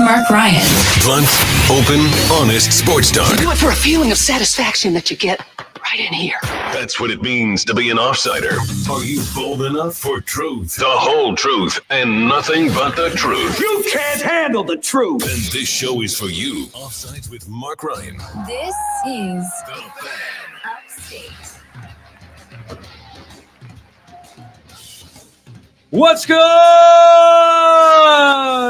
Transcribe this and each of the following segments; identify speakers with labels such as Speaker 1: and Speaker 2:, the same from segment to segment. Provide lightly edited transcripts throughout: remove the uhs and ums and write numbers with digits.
Speaker 1: Mark Ryan.
Speaker 2: Blunt, open, honest sports talk.
Speaker 3: You do it for a feeling of satisfaction that you get right in here.
Speaker 2: That's what it means to be an offsider. Are you bold enough for truth, the whole truth, and nothing but the truth?
Speaker 3: You can't handle the truth.
Speaker 2: Then this show is for you. Offsides with Mark Ryan.
Speaker 1: This is
Speaker 2: The Fan.
Speaker 1: Upstate.
Speaker 4: What's good,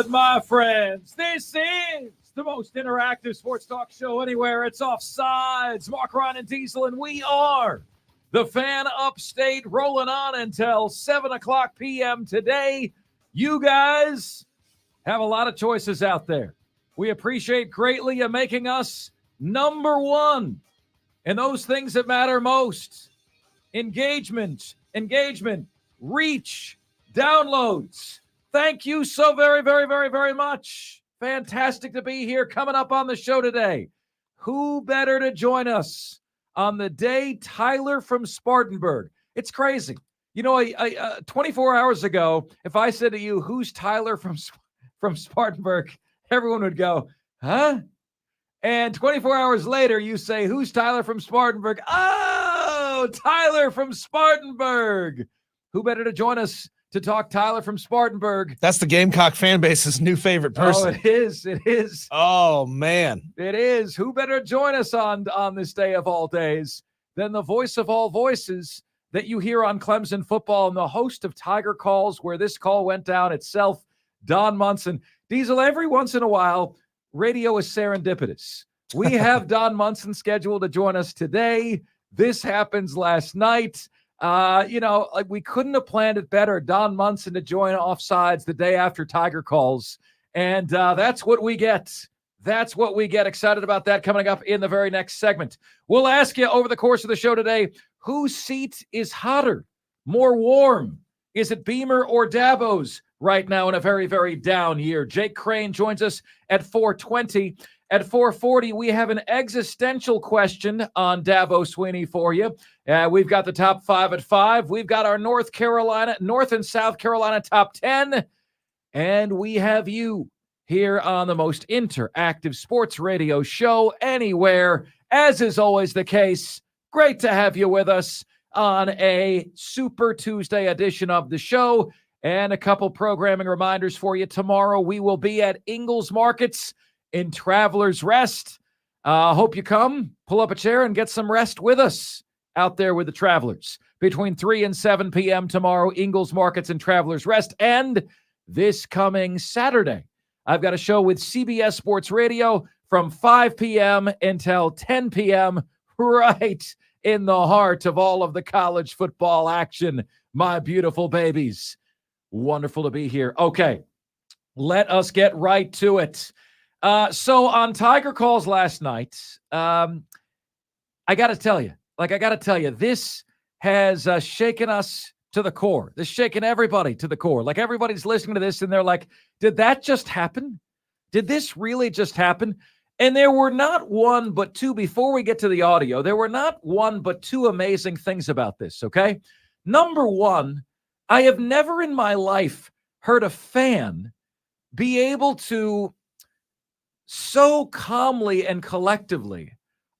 Speaker 4: my friends? This is the most interactive sports talk show anywhere. It's Offsides. Mark Ryan and Diesel, and we are the Fan Upstate, rolling on until 7 o'clock p.m. today. You guys have a lot of choices out there. We appreciate greatly you making us number one in those things that matter most. Engagement, reach, downloads. Thank you so very, very, very, very much. Fantastic to be here. Coming up on the show today, who better to join us on the day Tyler from Spartanburg? It's crazy. You know, 24 hours ago, if I said to you, who's Tyler from Spartanburg, everyone would go, huh? And 24 hours later, you say, who's Tyler from Spartanburg? Oh, Tyler from Spartanburg. Who better to join us to talk Tyler from Spartanburg?
Speaker 5: That's the Gamecock fan base's new favorite person.
Speaker 4: Oh, it is. It is.
Speaker 5: Oh, man.
Speaker 4: It is. Who better join us on this day of all days than the voice of all voices that you hear on Clemson football and the host of Tiger Calls, where this call went down itself, Don Munson. Diesel, every once in a while, radio is serendipitous. We have Don Munson scheduled to join us today. This happens last night. Like we couldn't have planned it better. Don Munson to join Offsides the day after Tiger Calls. And that's what we get. That's what we get. Excited about that coming up in the very next segment. We'll ask you over the course of the show today, whose seat is hotter, more warm? Is it Beamer or Dabo's right now in a very, very down year? Jake Crain joins us at 4:20. At 4:40, we have an existential question on Dabo Sweeney for you. We've got the top 5 at 5. We've got our North and South Carolina top 10. And we have you here on the most interactive sports radio show anywhere, as is always the case. Great to have you with us on a Super Tuesday edition of the show. And a couple programming reminders for you. Tomorrow, we will be at Ingalls Markets in Travelers Rest. Hope you come, pull up a chair, and get some rest with us out there with the Travelers. Between 3 and 7 p.m. tomorrow, Ingalls Markets and Travelers Rest. And this coming Saturday, I've got a show with CBS Sports Radio from 5 p.m. until 10 p.m. right in the heart of all of the college football action. My beautiful babies. Wonderful to be here. Okay, let us get right to it. So on Tiger Calls last night, I got to tell you, this has shaken us to the core. This shaken everybody to the core. Like everybody's listening to this and they're like, did that just happen? Did this really just happen? And there were not one, but two, before we get to the audio, there were not one, but two amazing things about this, okay? Number one, I have never in my life heard a fan be able to so calmly and collectively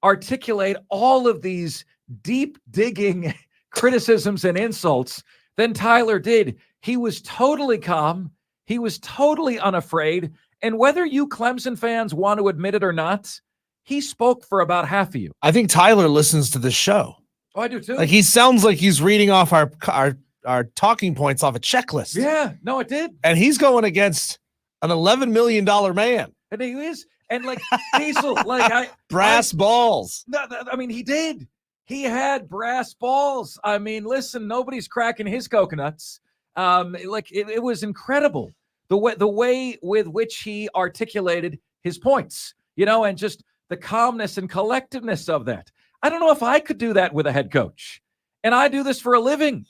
Speaker 4: articulate all of these deep digging criticisms and insults than Tyler did. He was totally calm. He was totally unafraid. And whether you Clemson fans want to admit it or not, he spoke for about half of you.
Speaker 5: I think Tyler listens to the show.
Speaker 4: Oh, I do too.
Speaker 5: Like he sounds like he's reading off our talking points off a checklist.
Speaker 4: Yeah, no, it did.
Speaker 5: And he's going against an $11 million man.
Speaker 4: And he is. And like Diesel, like
Speaker 5: brass balls.
Speaker 4: I mean, he did. He had brass balls. I mean, listen, nobody's cracking his coconuts. It was incredible the way with which he articulated his points, and just the calmness and collectiveness of that. I don't know if I could do that with a head coach. And I do this for a living,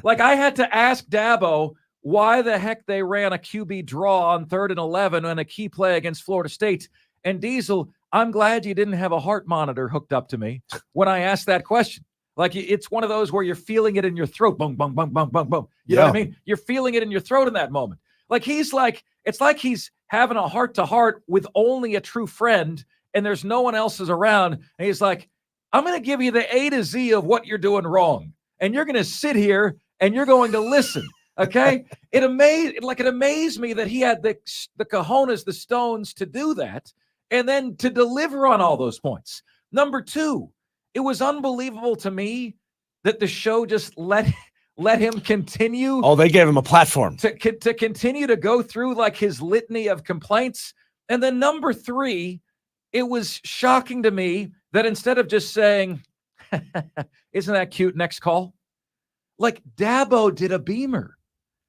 Speaker 4: like I had to ask Dabo why the heck they ran a QB draw on 3rd and 11 on a key play against Florida State. And Diesel, I'm glad you didn't have a heart monitor hooked up to me when I asked that question. Like it's one of those where you're feeling it in your throat. Boom, boom, boom, boom, boom, boom. You know what I mean? You're feeling it in your throat in that moment. Like it's like he's having a heart-to-heart with only a true friend, and there's no one else is around. And he's like, I'm going to give you the A to Z of what you're doing wrong. And you're going to sit here and you're going to listen. Okay. It amazed me that he had the cojones, the stones to do that. And then to deliver on all those points. Number two, it was unbelievable to me that the show just let him continue.
Speaker 5: Oh, they gave him a platform
Speaker 4: to continue to go through like his litany of complaints. And then number three, it was shocking to me that instead of just saying, isn't that cute, next call? Like Dabo did a beamer.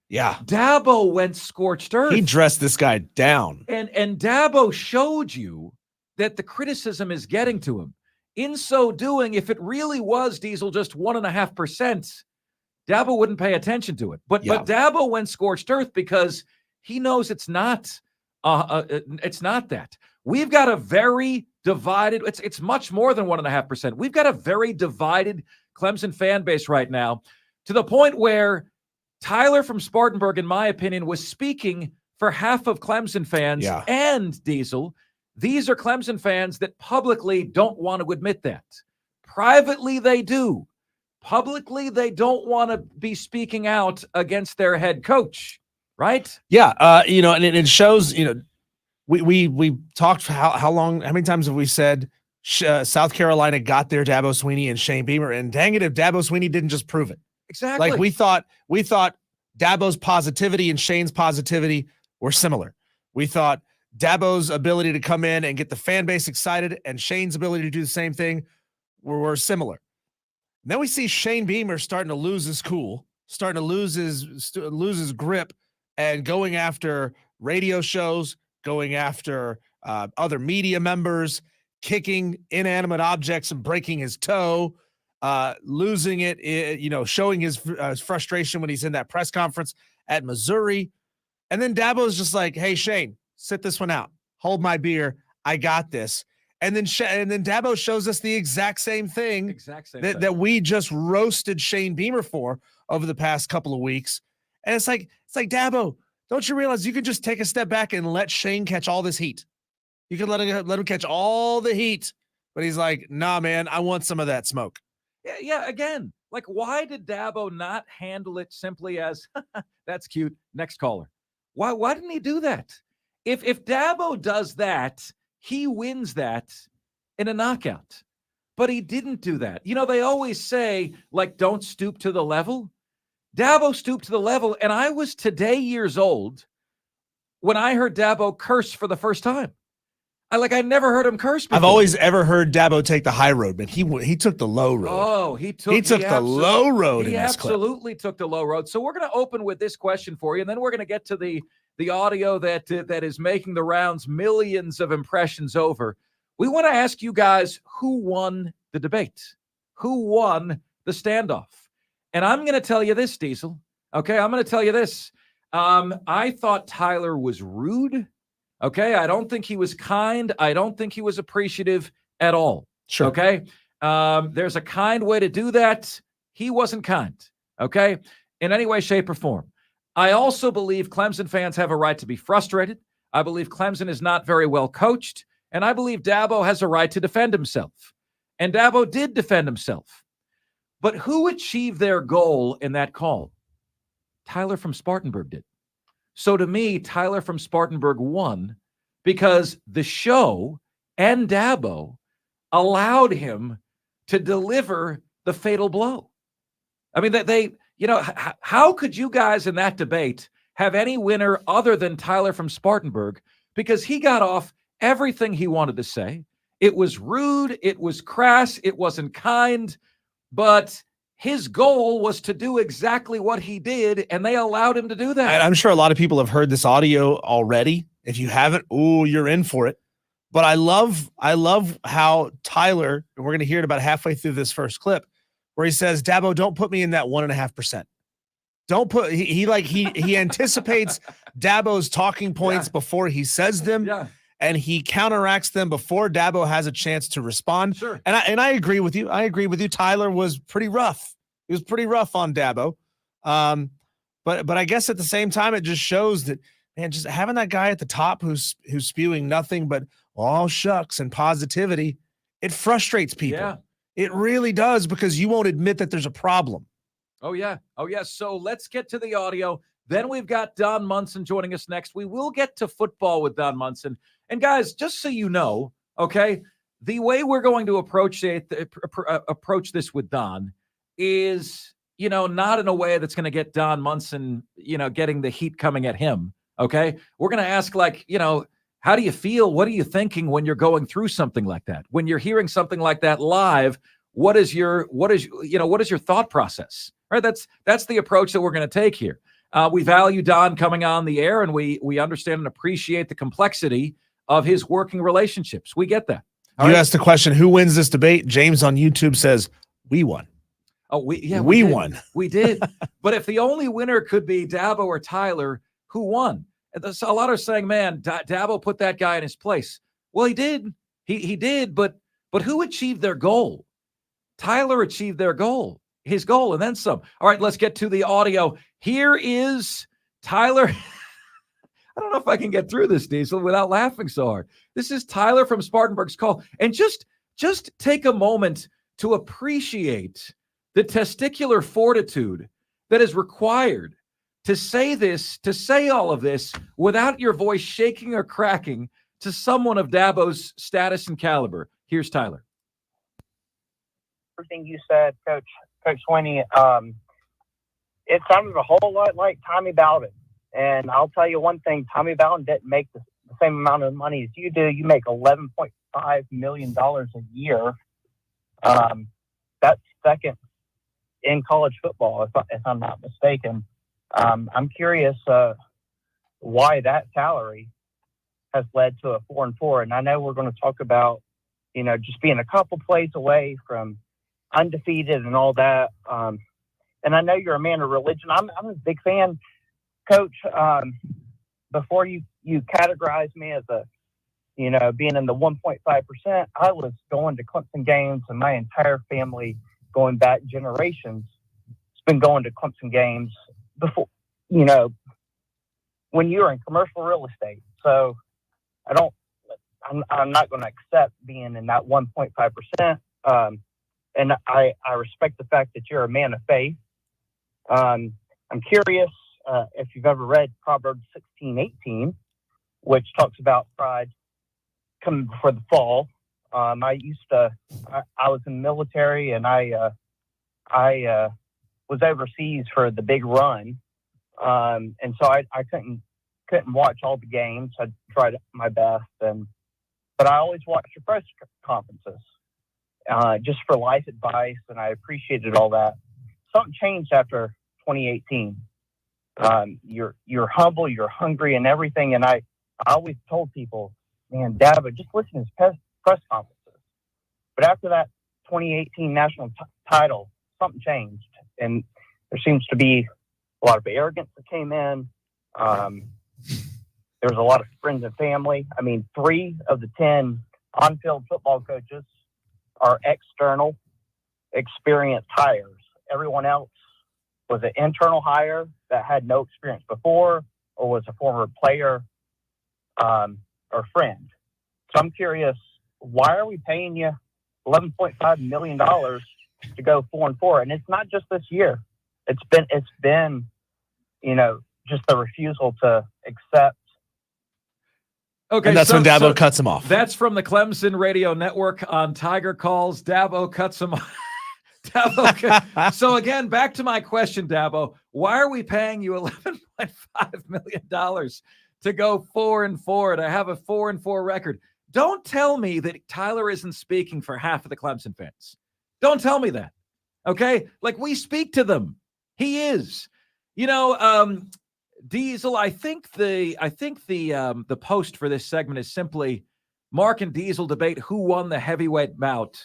Speaker 5: Yeah.
Speaker 4: Dabo went scorched earth.
Speaker 5: He dressed this guy down.
Speaker 4: And Dabo showed you that the criticism is getting to him. In so doing, if it really was, Diesel, just 1.5%, Dabo wouldn't pay attention to it. But Dabo went scorched earth because he knows it's not that. We've got a very divided, it's much more than 1.5%. We've got a very divided Clemson fan base right now, to the point where Tyler from Spartanburg, in my opinion, was speaking for half of Clemson fans.
Speaker 5: Yeah.
Speaker 4: And Diesel, these are Clemson fans that publicly don't want to admit that. Privately, they do. Publicly, they don't want to be speaking out against their head coach, right?
Speaker 5: Yeah, and it shows, we talked how many times have we said South Carolina got their Dabo Swinney and Shane Beamer, and dang it if Dabo Swinney didn't just prove it.
Speaker 4: Exactly.
Speaker 5: Like we thought Dabo's positivity and Shane's positivity were similar. We thought Dabo's ability to come in and get the fan base excited and Shane's ability to do the same thing were similar. And then we see Shane Beamer starting to lose his cool, starting to lose his grip, and going after radio shows, going after other media members, kicking inanimate objects and breaking his toe, losing it, showing his frustration when he's in that press conference at Missouri. And then Dabo's just like, hey, Shane, sit this one out. Hold my beer. I got this. And then Dabo shows us the exact same thing that we just roasted Shane Beamer for over the past couple of weeks. And it's like, Dabo, don't you realize you could just take a step back and let Shane catch all this heat? You can let him catch all the heat. But he's like, nah, man, I want some of that smoke.
Speaker 4: Yeah. Again, like, why did Dabo not handle it simply as, that's cute, next caller? Why didn't he do that? If Dabo does that, he wins that in a knockout. But he didn't do that. They always say, like, don't stoop to the level. Dabo stooped to the level, and I was today years old when I heard Dabo curse for the first time. I never heard him curse before.
Speaker 5: I've always ever heard Dabo take the high road, but he took the low road.
Speaker 4: Oh, he took
Speaker 5: the low road.
Speaker 4: He absolutely took the low road. So we're going to open with this question for you, and then we're going to get to the audio that is making the rounds, millions of impressions over. We want to ask you guys who won the debate, who won the standoff. And I'm going to tell you this, Diesel. Okay, I'm going to tell you this. I thought Tyler was rude. Okay, I don't think he was kind. I don't think he was appreciative at all.
Speaker 5: Sure.
Speaker 4: Okay, there's a kind way to do that. He wasn't kind. Okay, in any way, shape, or form. I also believe Clemson fans have a right to be frustrated. I believe Clemson is not very well coached. And I believe Dabo has a right to defend himself. And Dabo did defend himself. But who achieved their goal in that call? Tyler from Spartanburg did. So to me, Tyler from Spartanburg won because the show and Dabo allowed him to deliver the fatal blow. I mean, how could you guys in that debate have any winner other than Tyler from Spartanburg? Because he got off everything he wanted to say. It was rude. It was crass. It wasn't kind. But his goal was to do exactly what he did, and they allowed him to do that.
Speaker 5: I'm sure a lot of people have heard this audio already. If you haven't, you're in for it. But I love how Tyler, and we're going to hear it about halfway through this first clip, where he says, Dabo, don't put me in that 1.5%. Don't put, he anticipates Dabo's talking points before he says them.
Speaker 4: Yeah.
Speaker 5: And he counteracts them before Dabo has a chance to respond.
Speaker 4: Sure.
Speaker 5: And I agree with you. Tyler was pretty rough. He was pretty rough on Dabo. But I guess at the same time, it just shows that man, just having that guy at the top who's spewing nothing but all shucks and positivity, it frustrates people.
Speaker 4: Yeah.
Speaker 5: It really does, because you won't admit that there's a problem.
Speaker 4: Oh, yeah. Oh, yeah. So let's get to the audio. Then we've got Don Munson joining us next. We will get to football with Don Munson. And guys, just so you know, okay, the way we're going to approach this with Don is, not in a way that's going to get Don Munson, getting the heat coming at him. Okay. We're going to ask, like, how do you feel? What are you thinking when you're going through something like that? When you're hearing something like that live, what is your thought process? Right? That's the approach that we're going to take here. We value Don coming on the air, and we understand and appreciate the complexity of his working relationships. We get that.
Speaker 5: You asked the question, who wins this debate? James on YouTube says, we won.
Speaker 4: Oh, we
Speaker 5: won.
Speaker 4: We did. But if the only winner could be Dabo or Tyler, who won? And a lot are saying, man, Dabo put that guy in his place. Well, he did. He did, but who achieved their goal? Tyler achieved his goal, and then some. All right, let's get to the audio. Here is Tyler. I don't know if I can get through this, Diesel, without laughing so hard. This is Tyler from Spartanburg's call. And just take a moment to appreciate the testicular fortitude that is required to say all of this without your voice shaking or cracking to someone of Dabo's status and caliber. Here's Tyler.
Speaker 1: Everything you said, Coach Swinney, it sounded a whole lot like Tommy Bowden. And I'll tell you one thing, Tommy Bowden didn't make the same amount of money as you do. You make $11.5 million a year. That's second in college football, if I'm not mistaken. I'm curious why that salary has led to a 4-4. And I know we're going to talk about, just being a couple plays away from undefeated and all that. And I know you're a man of religion. I'm a big fan, Coach. Before you categorize me as being in the 1.5%, I was going to Clemson games, and my entire family, going back generations, has been going to Clemson games before, when you're in commercial real estate. So I'm not going to accept being in that 1.5%. And I respect the fact that you're a man of faith. I'm curious if you've ever read Proverbs 16:18, which talks about pride coming before the fall. I was in the military, and I was overseas for the big run. And so I couldn't watch all the games. I tried my best, but I always watched your press conferences, just for life advice, and I appreciated all that. Something changed after 2018. You're humble, you're hungry, and everything. And I always told people, man, Dabo, just listen to his press conferences. But after that 2018 national title, something changed, and there seems to be a lot of arrogance that came in. There was a lot of friends and family. I mean, 3 of the 10 on-field football coaches are external, experienced hires. Everyone else was an internal hire that had no experience before, or was a former player or friend. So I'm curious, why are we paying you $11.5 million to go 4-4? And it's not just this year. It's been, just the refusal to accept.
Speaker 4: Okay,
Speaker 5: and that's when Dabo cuts him off.
Speaker 4: That's from the Clemson Radio Network on Tiger Calls. Dabo cuts him off. So again, back to my question, Dabo. Why are we paying you $11.5 million to go 4-4, to have a 4-4 record? Don't tell me that Tyler isn't speaking for half of the Clemson fans. Don't tell me that. Okay? Like, we speak to them. He is. Diesel, I think the post for this segment is simply Mark and Diesel debate who won the heavyweight bout,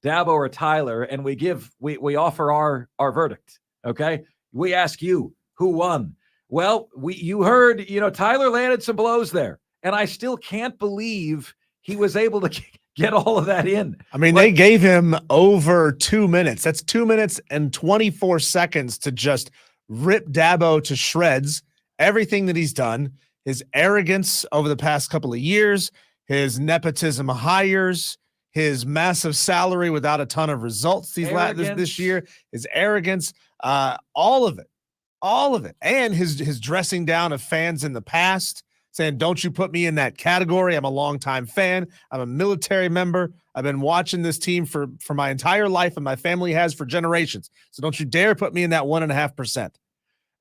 Speaker 4: Dabo or Tyler, and we offer our verdict. Okay, we ask you who won. Well, you heard, Tyler landed some blows there, and I still can't believe he was able to get all of that in.
Speaker 5: I mean, they gave him over 2 minutes. That's 2 minutes and 24 seconds to just rip Dabo to shreds. Everything that he's done, his arrogance over the past couple of years, his nepotism hires, his massive salary without a ton of results this year, his arrogance, all of it, and his dressing down of fans in the past, saying, don't you put me in that category. I'm a longtime fan. I'm a military member. I've been watching this team for my entire life, and my family has for generations. So don't you dare put me in that 1.5%.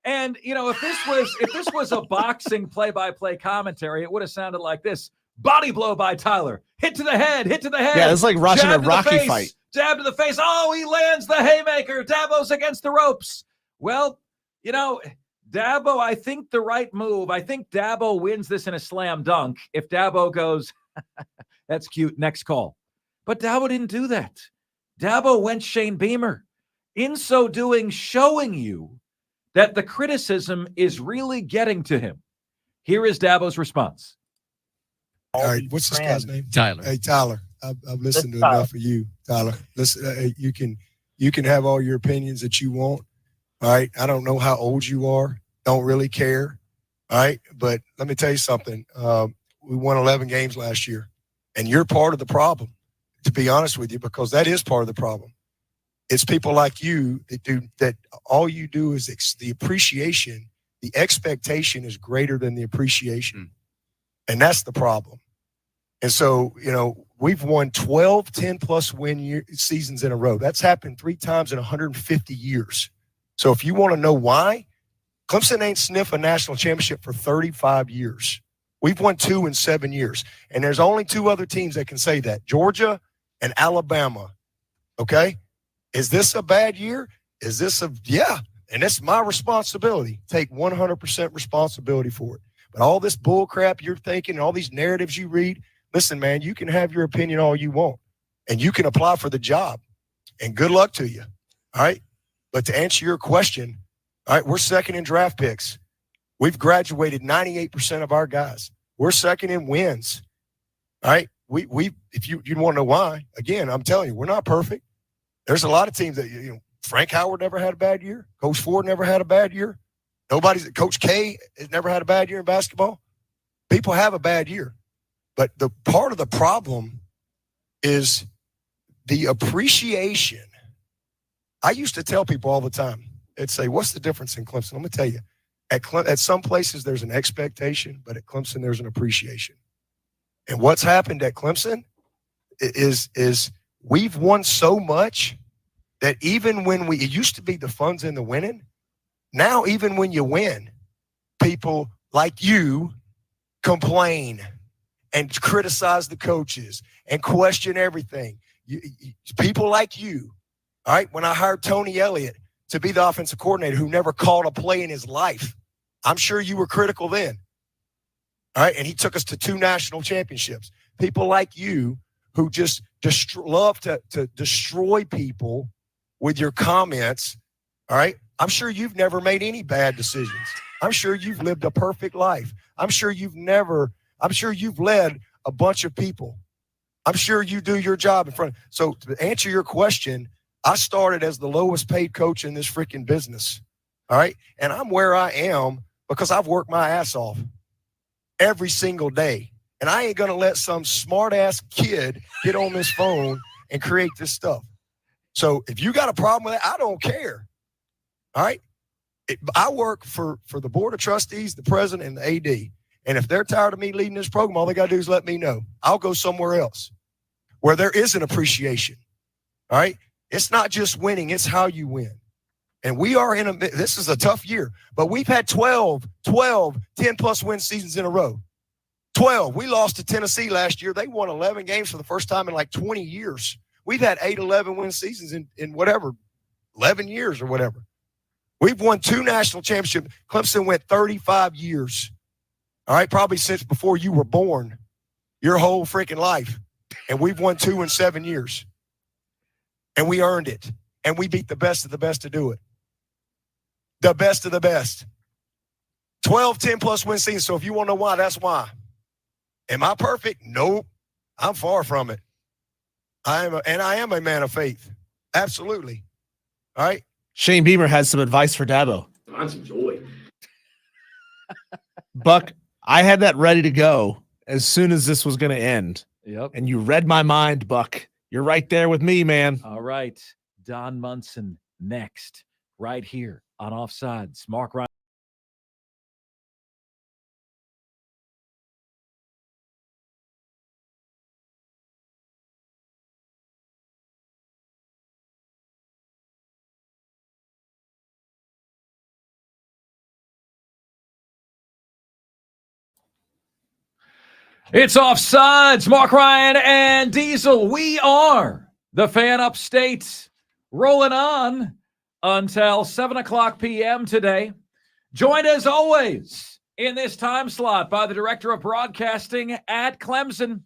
Speaker 4: And if this was a boxing play-by-play commentary, it would have sounded like this: body blow by Tyler, hit to the head.
Speaker 5: Yeah, it's like watching a Rocky fight.
Speaker 4: Jab to the face. Oh, he lands the haymaker. Dabo's against the ropes. Well, Dabo, I think the right move. I think Dabo wins this in a slam dunk if Dabo goes, that's cute, next call. But Dabo didn't do that. Dabo went Shane Beamer. In so doing, showing you that the criticism is really getting to him. Here is Dabo's response.
Speaker 6: All right, what's this guy's name?
Speaker 7: Tyler.
Speaker 6: Hey, Tyler, I've listened to enough of you, Tyler. Listen, you can have all your opinions that you want. All right, I don't know how old you are. Don't really care. All right, but let me tell you something. We won 11 games last year, and you're part of the problem, to be honest with you, because that is part of the problem. It's people like you that all you do is the appreciation. The expectation is greater than the appreciation, and that's the problem. And so, we've won 12 10-plus win seasons in a row. That's happened 3 times in 150 years. So if you want to know why, Clemson ain't sniffed a national championship for 35 years. We've won 2 in 7 years. And there's only 2 other teams that can say that, Georgia and Alabama. Okay? Is this a bad year? Yeah. And it's my responsibility. Take 100% responsibility for it. But all this bull crap you're thinking and all these narratives you read, listen, man, you can have your opinion all you want. And you can apply for the job. And good luck to you. All right? But to answer your question, all right, we're second in draft picks. We've graduated 98% of our guys. We're second in wins. All right, we if you want to know why, again, I'm telling you, we're not perfect. There's a lot of teams that Frank Howard never had a bad year. Coach Ford never had a bad year. Coach K has never had a bad year in basketball. People have a bad year, but the part of the problem is the appreciation. I used to tell people all the time, they'd say, what's the difference in Clemson? I'm going to tell you, at some places there's an expectation, but at Clemson there's an appreciation. And what's happened at Clemson is we've won so much that even when it used to be the fun's in the winning, now even when you win, people like you complain and criticize the coaches and question everything. People like you. All right, when I hired Tony Elliott to be the offensive coordinator who never called a play in his life, I'm sure you were critical then. All right, and he took us to 2 national championships. People like you who just love to destroy people with your comments, all right? I'm sure you've never made any bad decisions. I'm sure you've lived a perfect life. I'm sure you've led a bunch of people. I'm sure you do your job in front. So to answer your question, I started as the lowest paid coach in this freaking business, all right? And I'm where I am because I've worked my ass off every single day. And I ain't going to let some smart-ass kid get on this phone and create this stuff. So if you got a problem with that, I don't care, all right? I work for the board of trustees, the president, and the AD. And if they're tired of me leading this program, all they got to do is let me know. I'll go somewhere else where there is an appreciation, all right? It's not just winning, it's how you win. And we are this is a tough year, but we've had 12 10-plus win seasons in a row. 12. We lost to Tennessee last year. They won 11 games for the first time in like 20 years. We've had 8-11 win seasons in whatever, 11 years or whatever. We've won 2 national championships. Clemson went 35 years. All right, probably since before you were born, your whole freaking life. And we've won 2 in 7 years. And we earned it. And we beat the best of the best to do it. The best of the best. 12 10-plus win seasons. So if you want to know why, that's why. Am I perfect? Nope. I'm far from it. I am a man of faith. Absolutely. All right.
Speaker 5: Shane Beamer has some advice for Dabo.
Speaker 7: Find some joy.
Speaker 5: Buck, I had that ready to go as soon as this was going to end.
Speaker 4: Yep.
Speaker 5: And you read my mind, Buck. You're right there with me, man.
Speaker 4: All right. Don Munson next, right here on Offsides. Mark Ryan. It's Offsides. Mark Ryan and Diesel. We are the Fan Upstate, rolling on until 7 o'clock p.m. today. Joined as always in this time slot by the Director of Broadcasting at Clemson,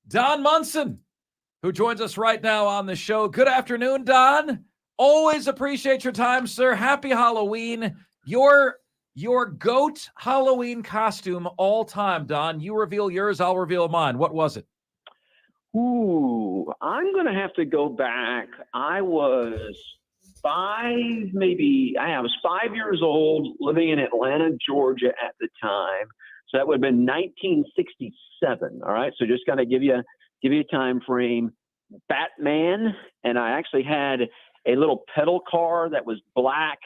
Speaker 4: Don Munson, who joins us right now on the show. Good afternoon, Don. Always appreciate your time, sir. Happy Halloween. Your GOAT Halloween costume all time, Don. You reveal yours, I'll reveal mine. What was it?
Speaker 7: Ooh, I'm going to have to go back. I was 5 years old, living in Atlanta, Georgia at the time. So that would have been 1967. All right. So just kind of give you a time frame. Batman, and I actually had a little pedal car that was black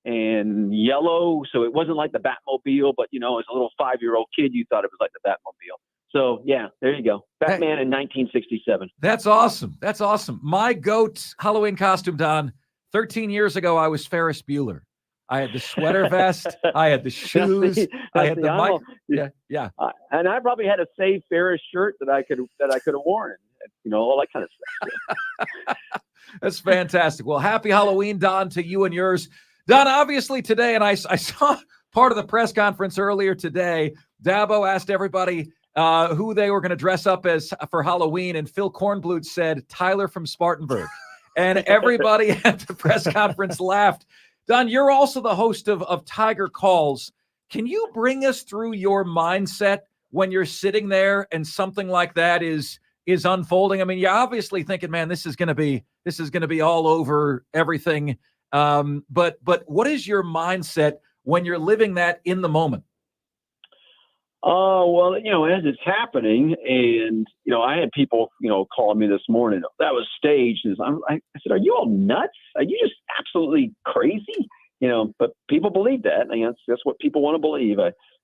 Speaker 7: and yellow, so it wasn't like the Batmobile, but as a little 5-year-old kid, you thought it was like the Batmobile. So yeah, there you go. Batman in 1967.
Speaker 4: That's awesome. That's awesome. My GOAT Halloween costume, Don. 13 years ago, I was Ferris Bueller. I had the sweater vest. I had the shoes. I had the mic. Yeah.
Speaker 7: And I probably had a Save Ferris shirt that I could have worn, all that kind of stuff.
Speaker 4: That's fantastic. Well, happy Halloween, Don, to you and yours. Don, obviously today, and I saw part of the press conference earlier today, Dabo asked everybody who they were going to dress up as for Halloween, and Phil Kornblut said Tyler from Spartanburg. And everybody at the press conference laughed. Don, you're also the host of Tiger Calls. Can you bring us through your mindset when you're sitting there and something like that is unfolding? I mean, you're obviously thinking, man, this is going to be all over everything. But what is your mindset when you're living that in the moment?
Speaker 7: Well, as it's happening, and I had people, calling me this morning. That was staged. And I said, "Are you all nuts? Are you just absolutely crazy?" But people believe that. I mean, that's what people want to believe,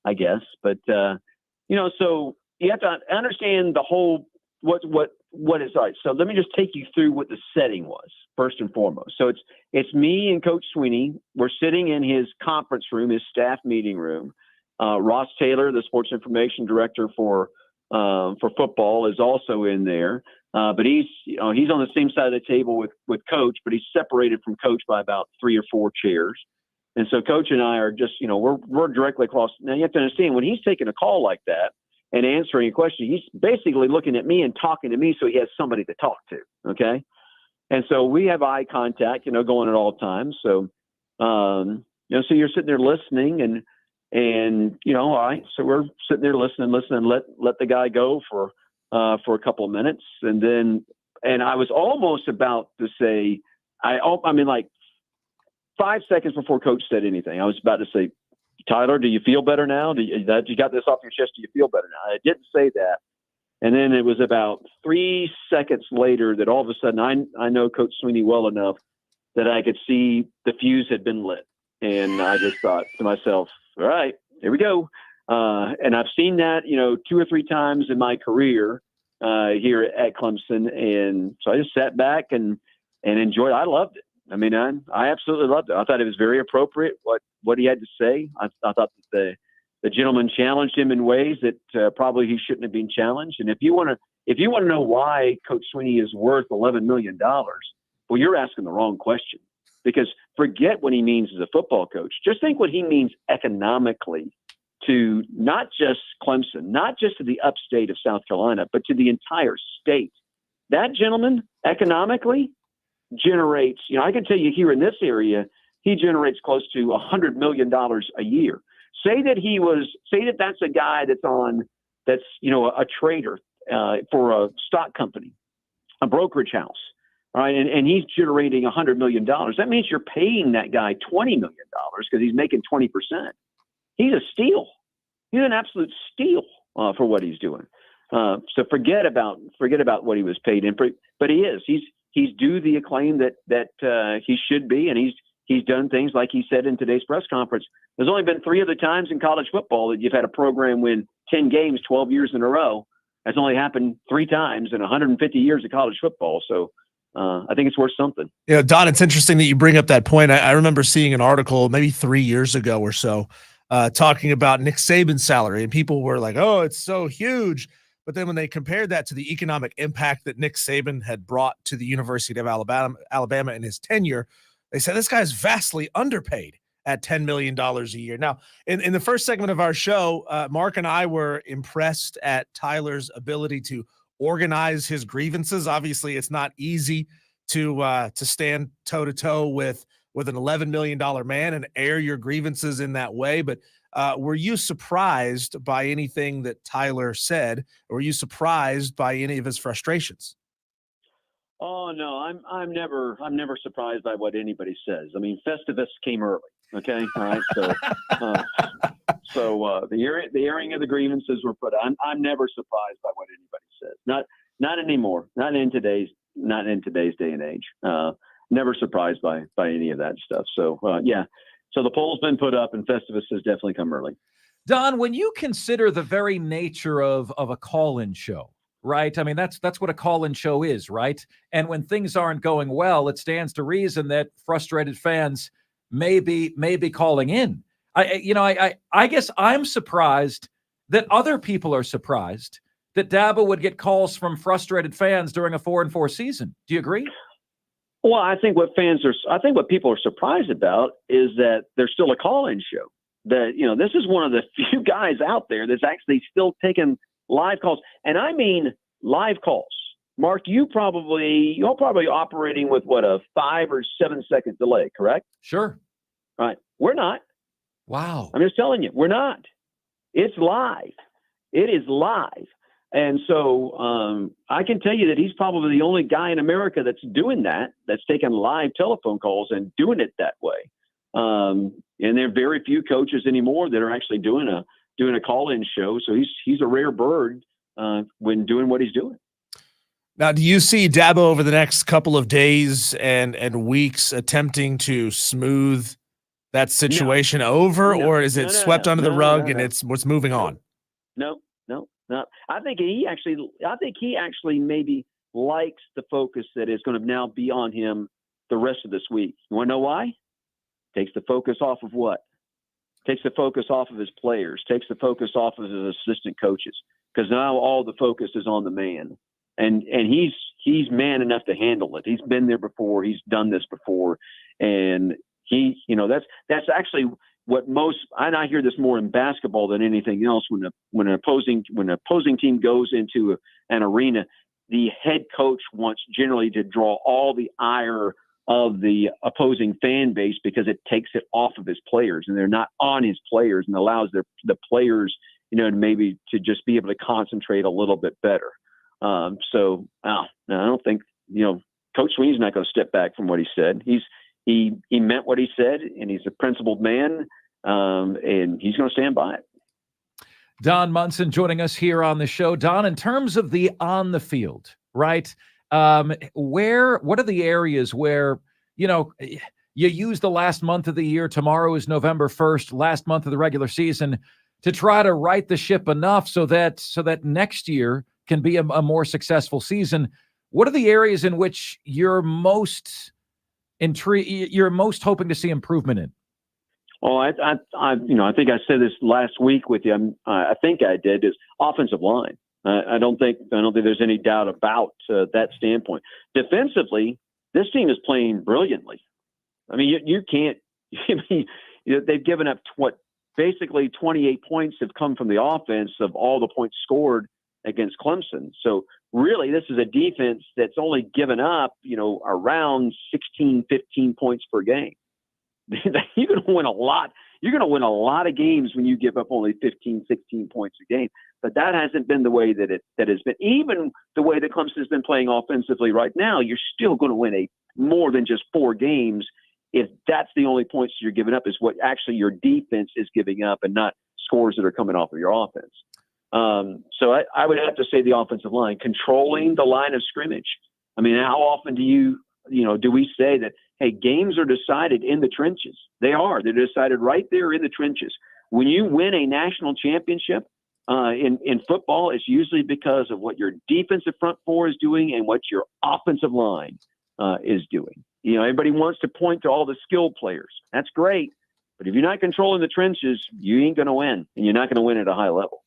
Speaker 7: I guess. But so you have to understand the whole what is right. So let me just take you through what the setting was first and foremost. So it's me and Coach Sweeney. We're sitting in his conference room, his staff meeting room. Ross Taylor, the sports information director for football, is also in there. But he's on the same side of the table with Coach, but he's separated from Coach by about 3 or 4 chairs. And so Coach and I are just, we're directly across. Now you have to understand, when he's taking a call like that and answering a question, he's basically looking at me and talking to me so he has somebody to talk to. Okay. And so we have eye contact, going at all times. So, so you're sitting there listening and all right. So we're sitting there listening, let the guy go for a couple of minutes. And I was almost about to say, like 5 seconds before Coach said anything, I was about to say, "Tyler, do you feel better now? You got this off your chest? Do you feel better now?" I didn't say that. And then it was about 3 seconds later that all of a sudden I know Coach Sweeney well enough that I could see the fuse had been lit. And I just thought to myself, all right, here we go. And I've seen that, 2 or 3 times in my career here at Clemson. And so I just sat back and enjoyed it. I loved it. I mean, I absolutely loved it. I thought it was very appropriate what he had to say. I thought that the gentleman challenged him in ways that probably he shouldn't have been challenged. And if you want to know why Coach Sweeney is worth $11 million, well, you're asking the wrong question. Because forget what he means as a football coach. Just think what he means economically to not just Clemson, not just to the upstate of South Carolina, but to the entire state. That gentleman economically generates, I can tell you here in this area, he generates close to $100 million a year. Say that that's a guy that's a trader for a stock company, a brokerage house. All right, and he's generating $100 million. That means you're paying that guy $20 million because he's making 20%. He's a steal. He's an absolute steal for what he's doing. So forget about what he was paid in, but he is. He's due the acclaim that he should be, and he's done things like he said in today's press conference. There's only been 3 other times in college football that you've had a program win 10 games 12 years in a row. That's only happened 3 times in 150 years of college football. So I think it's worth something.
Speaker 5: You know, Don, it's interesting that you bring up that point. I remember seeing an article maybe 3 years ago or so talking about Nick Saban's salary, and people were like, oh, it's so huge. But then when they compared that to the economic impact that Nick Saban had brought to the University of Alabama in his tenure, they said this guy's vastly underpaid at $10 million a year. Now, in the first segment of our show, Mark and I were impressed at Tyler's ability to organize his grievances. Obviously, it's not easy to stand toe-to-toe with an $11 million man and air your grievances in that way. But were you surprised by anything that Tyler said? Or were you surprised by any of his frustrations?
Speaker 7: Oh no, I'm never surprised by what anybody says. I mean, Festivus came early. Okay, all right. So the airing of the grievances were put. I'm never surprised by what anybody says. Not anymore. Not in today's day and age. Never surprised by any of that stuff. So yeah. So the poll's been put up, and Festivus has definitely come early.
Speaker 4: Don, when you consider the very nature of a call-in show, right? I mean, that's what a call-in show is, right? And when things aren't going well, it stands to reason that frustrated fans may be calling in. I guess I'm surprised that other people are surprised that Dabo would get calls from frustrated fans during a 4-4 season. Do you agree?
Speaker 7: Well, I think what people are surprised about is that there's still a call-in show. That, this is one of the few guys out there that's actually still taking live calls, and I mean live calls. Mark, you're probably operating with a 5 or 7 second delay, correct?
Speaker 4: Sure.
Speaker 7: Right. We're not.
Speaker 4: Wow.
Speaker 7: I'm just telling you, we're not. It's live. It is live. And so I can tell you that he's probably the only guy in America that's doing that, that's taking live telephone calls and doing it that way. And there are very few coaches anymore that are actually doing a call-in show. So he's a rare bird when doing what he's doing.
Speaker 5: Now, do you see Dabo over the next couple of days and weeks attempting to smooth that situation over, or is it swept under the rug and it's what's moving on?
Speaker 7: No. I think he actually maybe likes the focus that is going to now be on him the rest of this week. You want to know why? Takes the focus off of what? Takes the focus off of his players. Takes the focus off of his assistant coaches, because now all the focus is on the man, and he's man enough to handle it. He's been there before. He's done this before, and that's actually what most, and I hear this more in basketball than anything else. When an opposing team goes into an arena, the head coach wants generally to draw all the ire of the opposing fan base, because it takes it off of his players, and they're not on his players, and allows the players, maybe to just be able to concentrate a little bit better. So I don't think, Coach Sweeney's not going to step back from what he said. He meant what he said, and he's a principled man, and he's going to stand by it.
Speaker 4: Don Munson joining us here on the show. Don, in terms of the on the field, right? What are the areas where, you use the last month of the year, tomorrow is November 1st, last month of the regular season, to try to right the ship enough so that next year can be a more successful season? What are the areas in which you're most hoping to see improvement in?
Speaker 7: Oh, I think I said this last week with you. I think I did, is offensive line. I don't think there's any doubt about that standpoint. Defensively, this team is playing brilliantly. I mean, you can't. They've given up basically 28 points have come from the offense of all the points scored against Clemson. So really, this is a defense that's only given up, around 16, 15 points per game. You're going to win a lot. You're going to win a lot of games when you give up only 15, 16 points a game. But that hasn't been the way that has been. Even the way that Clemson's been playing offensively right now, you're still going to win more than just 4 games if that's the only points you're giving up, is what actually your defense is giving up, and not scores that are coming off of your offense. So I would have to say the offensive line, controlling the line of scrimmage. I mean, how often do we say that, hey, games are decided in the trenches? They are. They're decided right there in the trenches. When you win a national championship in football, it's usually because of what your defensive front four is doing and what your offensive line is doing. Everybody wants to point to all the skilled players. That's great. But if you're not controlling the trenches, you ain't going to win, and you're not going to win at a high level.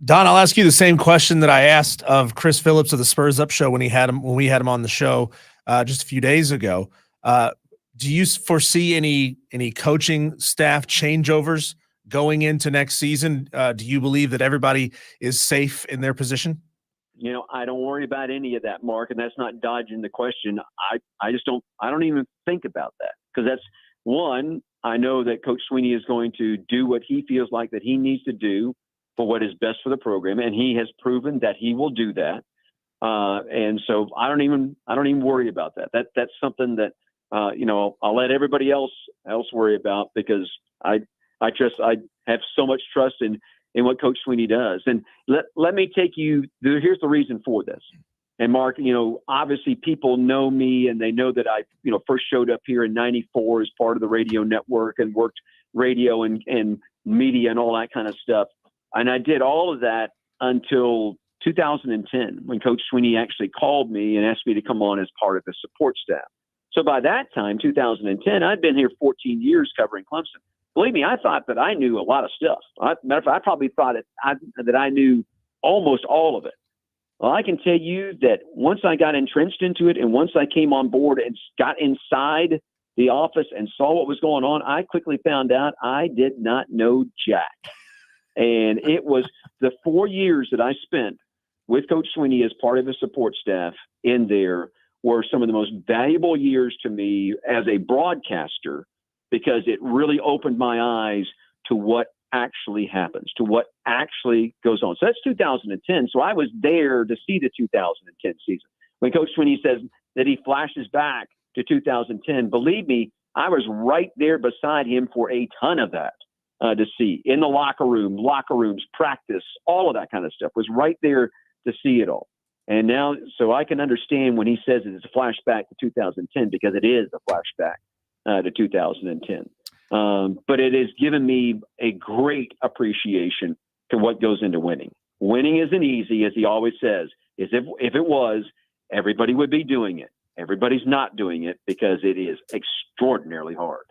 Speaker 5: Don, I'll ask you the same question that I asked of Chris Phillips of the Spurs Up Show when we had him on the show just a few days ago. Do you foresee any coaching staff changeovers going into next season? Do you believe that everybody is safe in their position?
Speaker 7: I don't worry about any of that, Mark, and that's not dodging the question. I don't even think about that, because that's one, I know that Coach Sweeney is going to do what he feels like that he needs to do for what is best for the program, and he has proven that he will do that. And so I don't even worry about that. That's something that I'll let everybody else worry about, because I have so much trust in what Coach Sweeney does. And let me take you. Here's the reason for this. And Mark, obviously people know me, and they know that I first showed up here in '94 as part of the radio network and worked radio and media and all that kind of stuff. And I did all of that until 2010, when Coach Sweeney actually called me and asked me to come on as part of the support staff. So by that time, 2010, I'd been here 14 years covering Clemson. Believe me, I thought that I knew a lot of stuff. Matter of fact, I probably thought that I knew almost all of it. Well, I can tell you that once I got entrenched into it, and once I came on board and got inside the office and saw what was going on, I quickly found out I did not know jack. And it was the 4 years that I spent with Coach Sweeney as part of his support staff in there were some of the most valuable years to me as a broadcaster, because it really opened my eyes to what actually happens, to what actually goes on. So that's 2010. So I was there to see the 2010 season. When Coach Sweeney says that he flashes back to 2010, believe me, I was right there beside him for a ton of that to see in the locker rooms, practice, all of that kind of stuff. Was right there to see it all. And now, so I can understand when he says it's a flashback to 2010, because it is a flashback to 2010. But it has given me a great appreciation to what goes into winning. Winning isn't easy, as he always says. If it was, everybody would be doing it. Everybody's not doing it, because it is extraordinarily hard.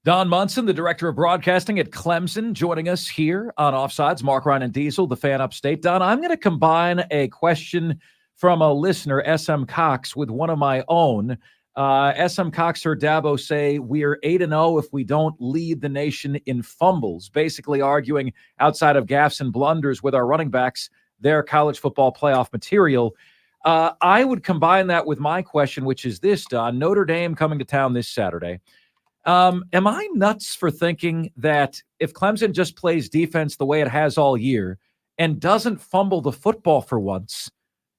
Speaker 4: Don Munson, the director of broadcasting at Clemson, joining us here on Offsides. Mark, Ryan, and Diesel, the fan upstate. Don, I'm going to combine a question from a listener, SM Cox, with one of my own. SM Cox heard Dabo say we're 8-0 if we don't lead the nation in fumbles, basically arguing outside of gaffes and blunders with our running backs, their college football playoff material. I would combine that with my question, which is this, Don. Notre Dame coming to town this Saturday. Am I nuts for thinking that if Clemson just plays defense the way it has all year and doesn't fumble the football for once,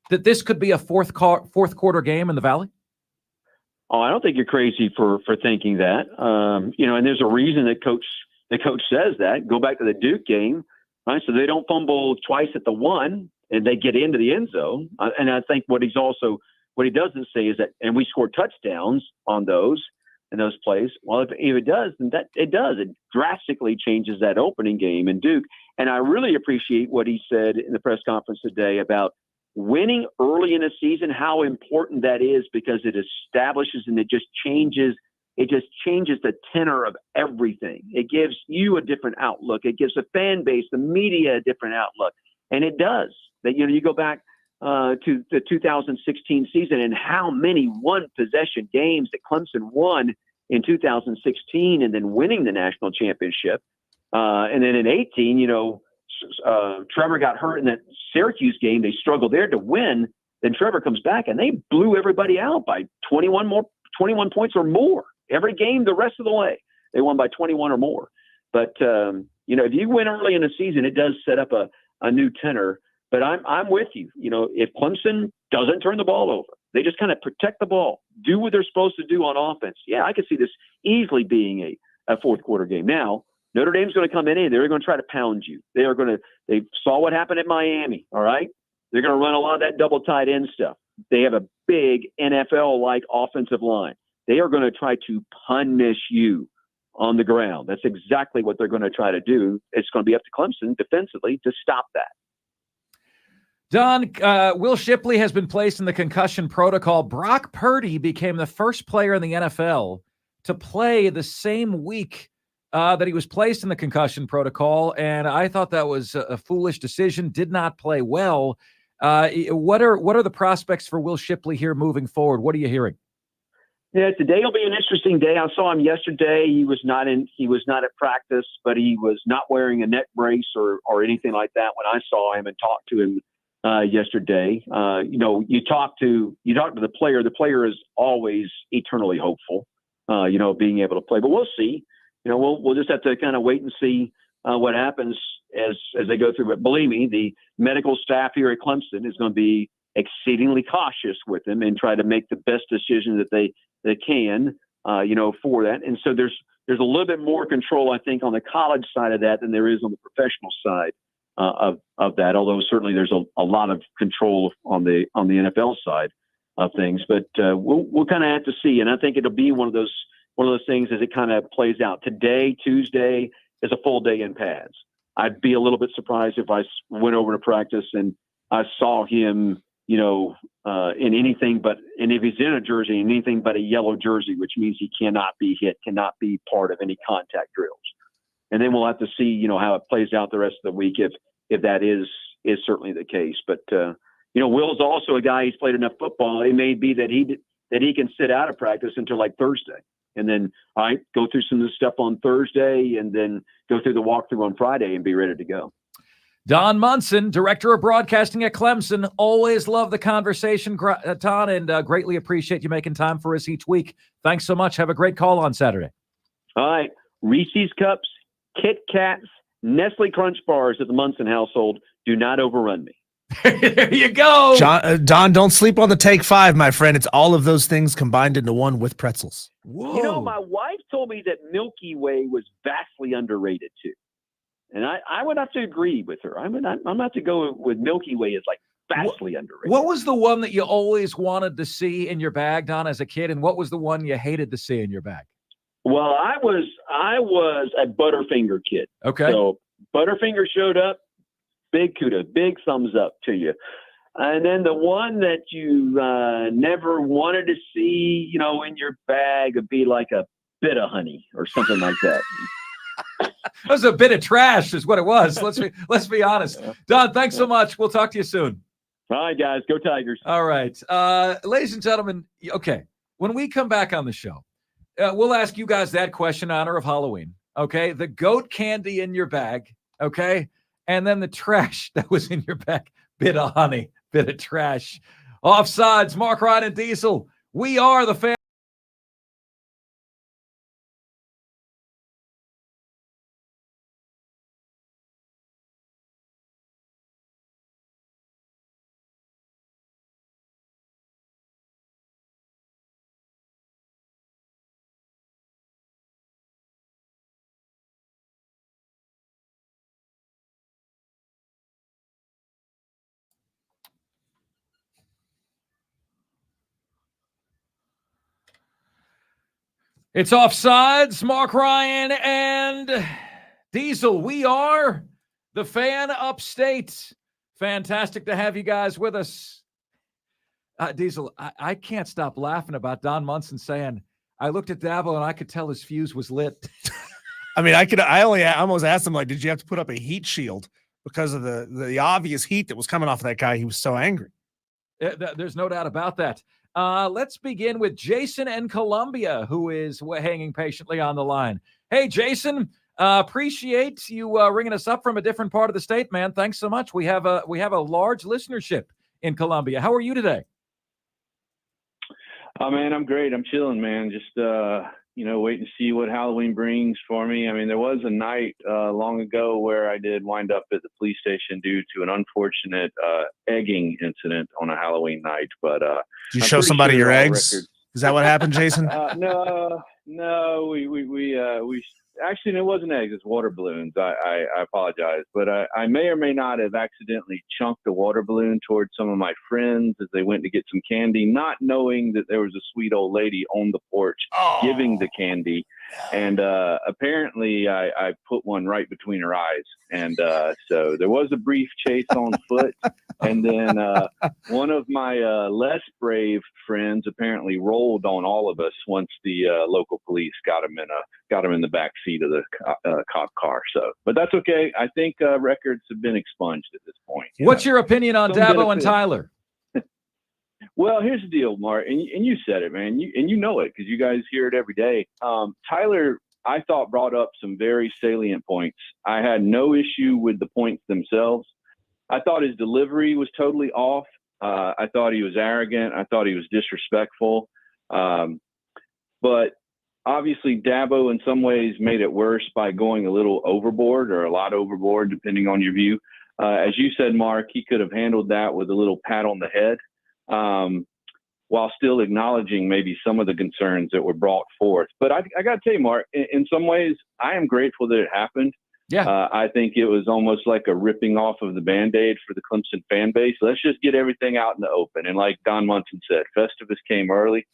Speaker 4: that this could be a fourth quarter game in the Valley?
Speaker 7: Oh, I don't think you're crazy for thinking that. And there's a reason that coach says that. Go back to the Duke game, right? So they don't fumble twice at the one, and they get into the end zone. And I think what he doesn't say is that, and we scored touchdowns on those in those plays. Well, if it does, then it drastically changes that opening game in Duke. And I really appreciate what he said in the press conference today about winning early in the season, how important that is, because it establishes and it just changes the tenor of everything. It gives you a different outlook. It gives the fan base, the media, a different outlook. And it does. That, you go back to the 2016 season and how many one possession games that Clemson won in 2016, and then winning the national championship. And then in 18, Trevor got hurt in that Syracuse game. They struggled there to win. Then Trevor comes back and they blew everybody out by 21 points or more. Every game the rest of the way, they won by 21 or more. But, if you win early in the season, it does set up a new tenor. But I'm with you. If Clemson doesn't turn the ball over, they just kind of protect the ball, do what they're supposed to do on offense. Yeah, I could see this easily being a fourth quarter game. Now, Notre Dame's going to come in and they're going to try to pound you. They saw what happened at Miami. All right. They're going to run a lot of that double tight end stuff. They have a big NFL-like offensive line. They are going to try to punish you on the ground. That's exactly what they're going to try to do. It's going to be up to Clemson defensively to stop that.
Speaker 4: Don, Will Shipley has been placed in the concussion protocol. Brock Purdy became the first player in the NFL to play the same week that he was placed in the concussion protocol, and I thought that was a foolish decision. Did not play well. What are the prospects for Will Shipley here moving forward? What are you hearing?
Speaker 7: Yeah, today will be an interesting day. I saw him yesterday. He was not at practice, but he was not wearing a neck brace or anything like that when I saw him and talked to him yesterday. You talk to the player. The player is always eternally hopeful, being able to play. But we'll see. We'll just have to kind of wait and see what happens as they go through. But believe me, the medical staff here at Clemson is going to be exceedingly cautious with him and try to make the best decision that they can, for that. And so there's a little bit more control, I think, on the college side of that than there is on the professional side of that. Although certainly there's a lot of control on the NFL side of things. But we'll kind of have to see. And I think it'll be one of those things as it kind of plays out. Today, Tuesday, is a full day in pads. I'd be a little bit surprised if I went over to practice and I saw him, in anything but, and if he's in a jersey, anything but a yellow jersey, which means he cannot be hit, cannot be part of any contact drills. And then we'll have to see, how it plays out the rest of the week if that is certainly the case. But Will's also a guy, he's played enough football. It may be that he can sit out of practice until like Thursday. And then go through some of the stuff on Thursday and then go through the walkthrough on Friday and be ready to go.
Speaker 4: Don Munson, Director of Broadcasting at Clemson. Always love the conversation, Don, and greatly appreciate you making time for us each week. Thanks so much. Have a great call on Saturday.
Speaker 7: All right. Reese's Cups, Kit Kats, Nestle Crunch Bars at the Munson household. Do not overrun me.
Speaker 4: There you go.
Speaker 5: Don, don't sleep on the Take 5, my friend. It's all of those things combined into one with pretzels.
Speaker 4: Whoa.
Speaker 7: My wife told me that Milky Way was vastly underrated too. And I would have to agree with her. I'm about to go with Milky Way is like vastly underrated.
Speaker 4: What was the one that you always wanted to see in your bag, Don, as a kid? And what was the one you hated to see in your bag?
Speaker 7: Well, I was a Butterfinger kid.
Speaker 4: Okay.
Speaker 7: So Butterfinger showed up. Big kudos, big thumbs up to you. And then the one that you never wanted to see, in your bag would be like a bit of honey or something like that.
Speaker 4: That was a bit of trash is what it was. Let's be honest. Don, thanks so much. We'll talk to you soon.
Speaker 7: All right, guys. Go Tigers.
Speaker 4: All right. Ladies and gentlemen, okay, when we come back on the show, we'll ask you guys that question in honor of Halloween, okay? The goat candy in your bag, okay? And then the trash that was in your bag. Bit of honey, bit of trash. Offsides, Mark, Ryan, and Diesel. We are the fan. It's Offsides, Mark Ryan and Diesel. We are the fan upstate. Fantastic to have you guys with us. Diesel, I can't stop laughing about Don Munson saying, I looked at Dabo and I could tell his fuse was lit.
Speaker 5: I mean, I almost asked him, like, did you have to put up a heat shield because of the obvious heat that was coming off of that guy? He was so angry.
Speaker 4: There's no doubt about that. Let's begin with Jason in Columbia, who is hanging patiently on the line. Hey, Jason, appreciate you ringing us up from a different part of the state, man. Thanks so much. We have a large listenership in Columbia. How are you today?
Speaker 8: Oh, man, I'm great. I'm chilling, man. Just, waiting to see what Halloween brings for me. I mean, there was a night long ago where I did wind up at the police station due to an unfortunate egging incident on a Halloween night. But
Speaker 5: did you show somebody your eggs? Is that what happened, Jason?
Speaker 8: No. We actually, it wasn't eggs. It's water balloons. I apologize. But I may or may not have accidentally chunked a water balloon towards some of my friends as they went to get some candy, not knowing that there was a sweet old lady on the porch giving the candy. And apparently I put one right between her eyes. And so there was a brief chase on foot. And then one of my less brave friends apparently rolled on all of us once the local police got him in the back seat of the cop car. So, but that's okay. I think records have been expunged at this point.
Speaker 4: What's your opinion on
Speaker 8: Some
Speaker 4: Dabo and
Speaker 8: benefit.
Speaker 4: Tyler?
Speaker 8: Well, here's the deal, Mark, and you said it, man. You know it because you guys hear it every day. Tyler, I thought, brought up some very salient points. I had no issue with the points themselves. I thought his delivery was totally off. I thought he was arrogant. I thought he was disrespectful. But obviously, Dabo in some ways made it worse by going a little overboard or a lot overboard, depending on your view. As you said, Mark, he could have handled that with a little pat on the head, while still acknowledging maybe some of the concerns that were brought forth. But I got to tell you, Mark, in some ways, I am grateful that it happened.
Speaker 4: Yeah.
Speaker 8: I think it was almost like a ripping off of the Band-Aid for the Clemson fan base. Let's just get everything out in the open. And like Don Munson said, Festivus came early.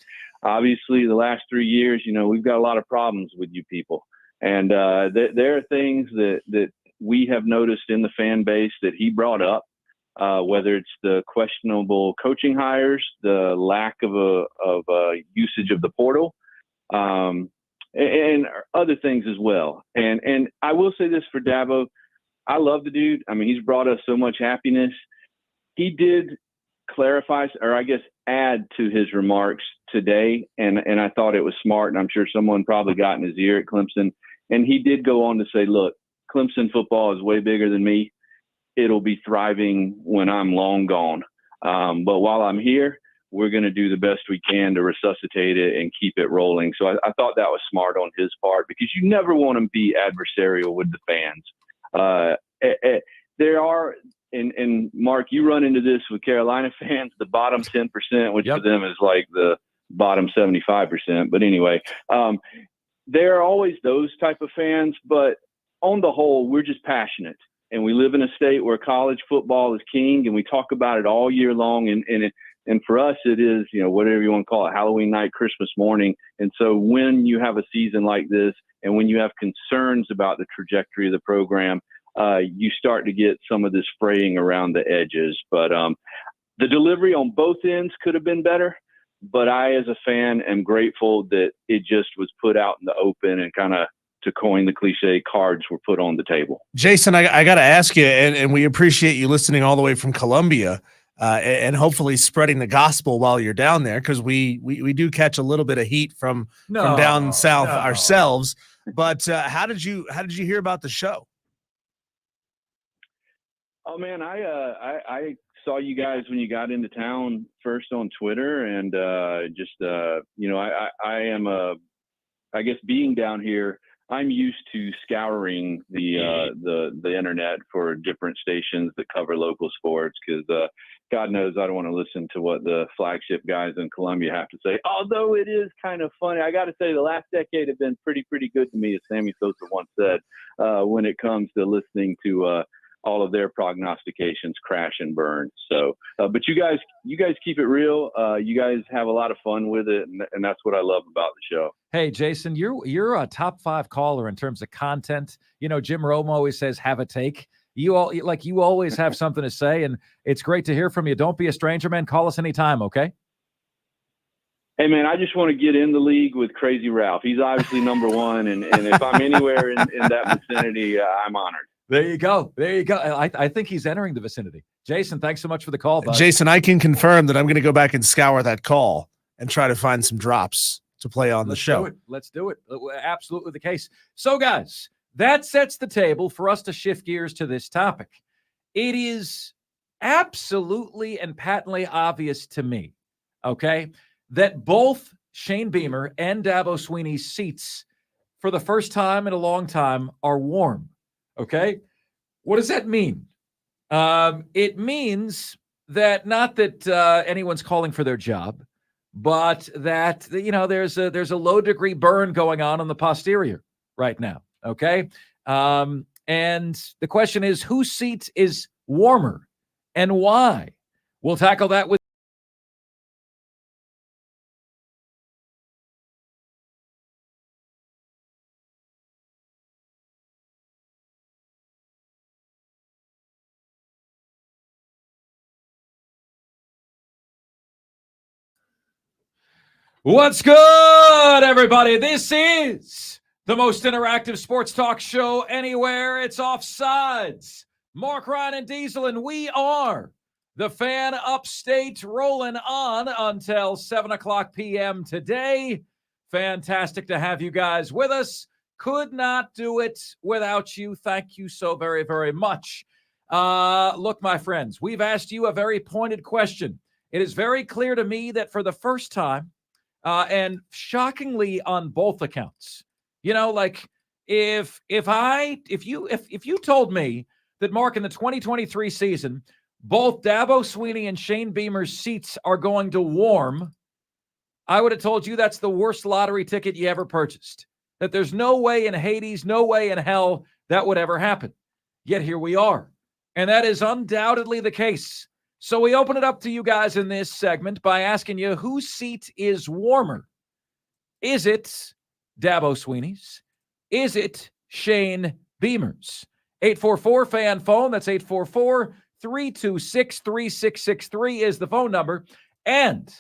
Speaker 8: Obviously, the last 3 years, we've got a lot of problems with you people. And there are things that we have noticed in the fan base that he brought up, whether it's the questionable coaching hires, the lack of a usage of the portal, and other things as well. And I will say this for Dabo. I love the dude. I mean, he's brought us so much happiness. He did clarify, or I guess add to his remarks today, and I thought it was smart, and I'm sure someone probably got in his ear at Clemson. And he did go on to say, look, Clemson football is way bigger than me. It'll be thriving when I'm long gone. But while I'm here, we're going to do the best we can to resuscitate it and keep it rolling. So I thought that was smart on his part, because you never want to be adversarial with the fans. There are, and Mark, you run into this with Carolina fans, the bottom 10%, which for them is like the bottom 75%. But anyway, there are always those type of fans, but on the whole, we're just passionate. And we live in a state where college football is king, and we talk about it all year long. And for us, it is, whatever you want to call it, Halloween night, Christmas morning. And so when you have a season like this, and when you have concerns about the trajectory of the program, you start to get some of this fraying around the edges. But the delivery on both ends could have been better. But I, as a fan, am grateful that it just was put out in the open, and kind of, to coin the cliche, cards were put on the table.
Speaker 5: Jason, I got to ask you, and we appreciate you listening all the way from Columbia, and hopefully spreading the gospel while you're down there, because we do catch a little bit of heat from down south ourselves. But how did you hear about the show?
Speaker 8: Oh man, I saw you guys when you got into town first on Twitter, and I guess being down here, I'm used to scouring the internet for different stations that cover local sports, because God knows I don't want to listen to what the flagship guys in Columbia have to say. Although it is kind of funny, I got to say the last decade have been pretty good to me, as Sammy Sosa once said, when it comes to listening to all of their prognostications crash and burn. So, but you guys keep it real. You guys have a lot of fun with it, and that's what I love about the show.
Speaker 4: Hey, Jason, you're a top 5 caller in terms of content. Jim Rome always says, have a take. You always have something to say, and it's great to hear from you. Don't be a stranger, man. Call us anytime, okay?
Speaker 8: Hey, man, I just want to get in the league with Crazy Ralph. He's obviously number one, and if I'm anywhere in that vicinity, I'm honored.
Speaker 4: There you go. I think he's entering the vicinity. Jason, thanks so much for the call, bud.
Speaker 5: Jason, I can confirm that I'm going to go back and scour that call and try to find some drops to play on the show.
Speaker 4: Let's do it. Absolutely the case. So, guys, that sets the table for us to shift gears to this topic. It is absolutely and patently obvious to me, okay, that both Shane Beamer and Dabo Swinney's seats, for the first time in a long time, are warm. Okay. What does that mean? It means that not that anyone's calling for their job, but that, there's a low degree burn going on the posterior right now. Okay. And the question is, whose seat is warmer and why? We'll tackle that with What's good, everybody? This is the most interactive sports talk show anywhere. It's Offsides. Mark, Ryan, and Diesel, and we are the Fan Upstate, rolling on until 7 o'clock p.m. today. Fantastic to have you guys with us. Could not do it without you. Thank you so very, very much. Look, my friends, we've asked you a very pointed question. It is very clear to me that for the first time, and shockingly on both accounts, like if you told me that, Mark, in the 2023 season, both Dabo Swinney and Shane Beamer's seats are going to warm, I would have told you that's the worst lottery ticket you ever purchased. That there's no way in Hades, no way in hell that would ever happen. Yet here we are. And that is undoubtedly the case. So we open it up to you guys in this segment by asking you, whose seat is warmer? Is it Dabo Swinney's? Is it Shane Beamer's? 844-FAN phone. That's 844-326-3663 is the phone number. And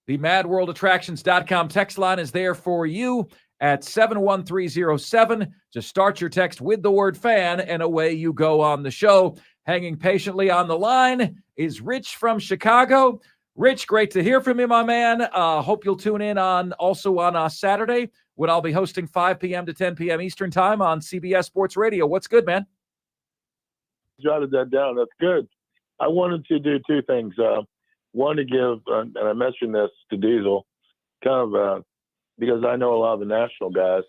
Speaker 4: the MadWorldAttractions.com text line is there for you at 71307. Just start your text with the word fan, and away you go on the show. Hanging patiently on the line is Rich from Chicago. Rich, great to hear from you, my man. Hope you'll tune in on Saturday when I'll be hosting 5 p.m. to 10 p.m. Eastern time on CBS Sports Radio. What's good, man?
Speaker 9: Jotted that down. That's good. I wanted to do two things. One, to give, and I mentioned this to Diesel, kind of because I know a lot of the national guys.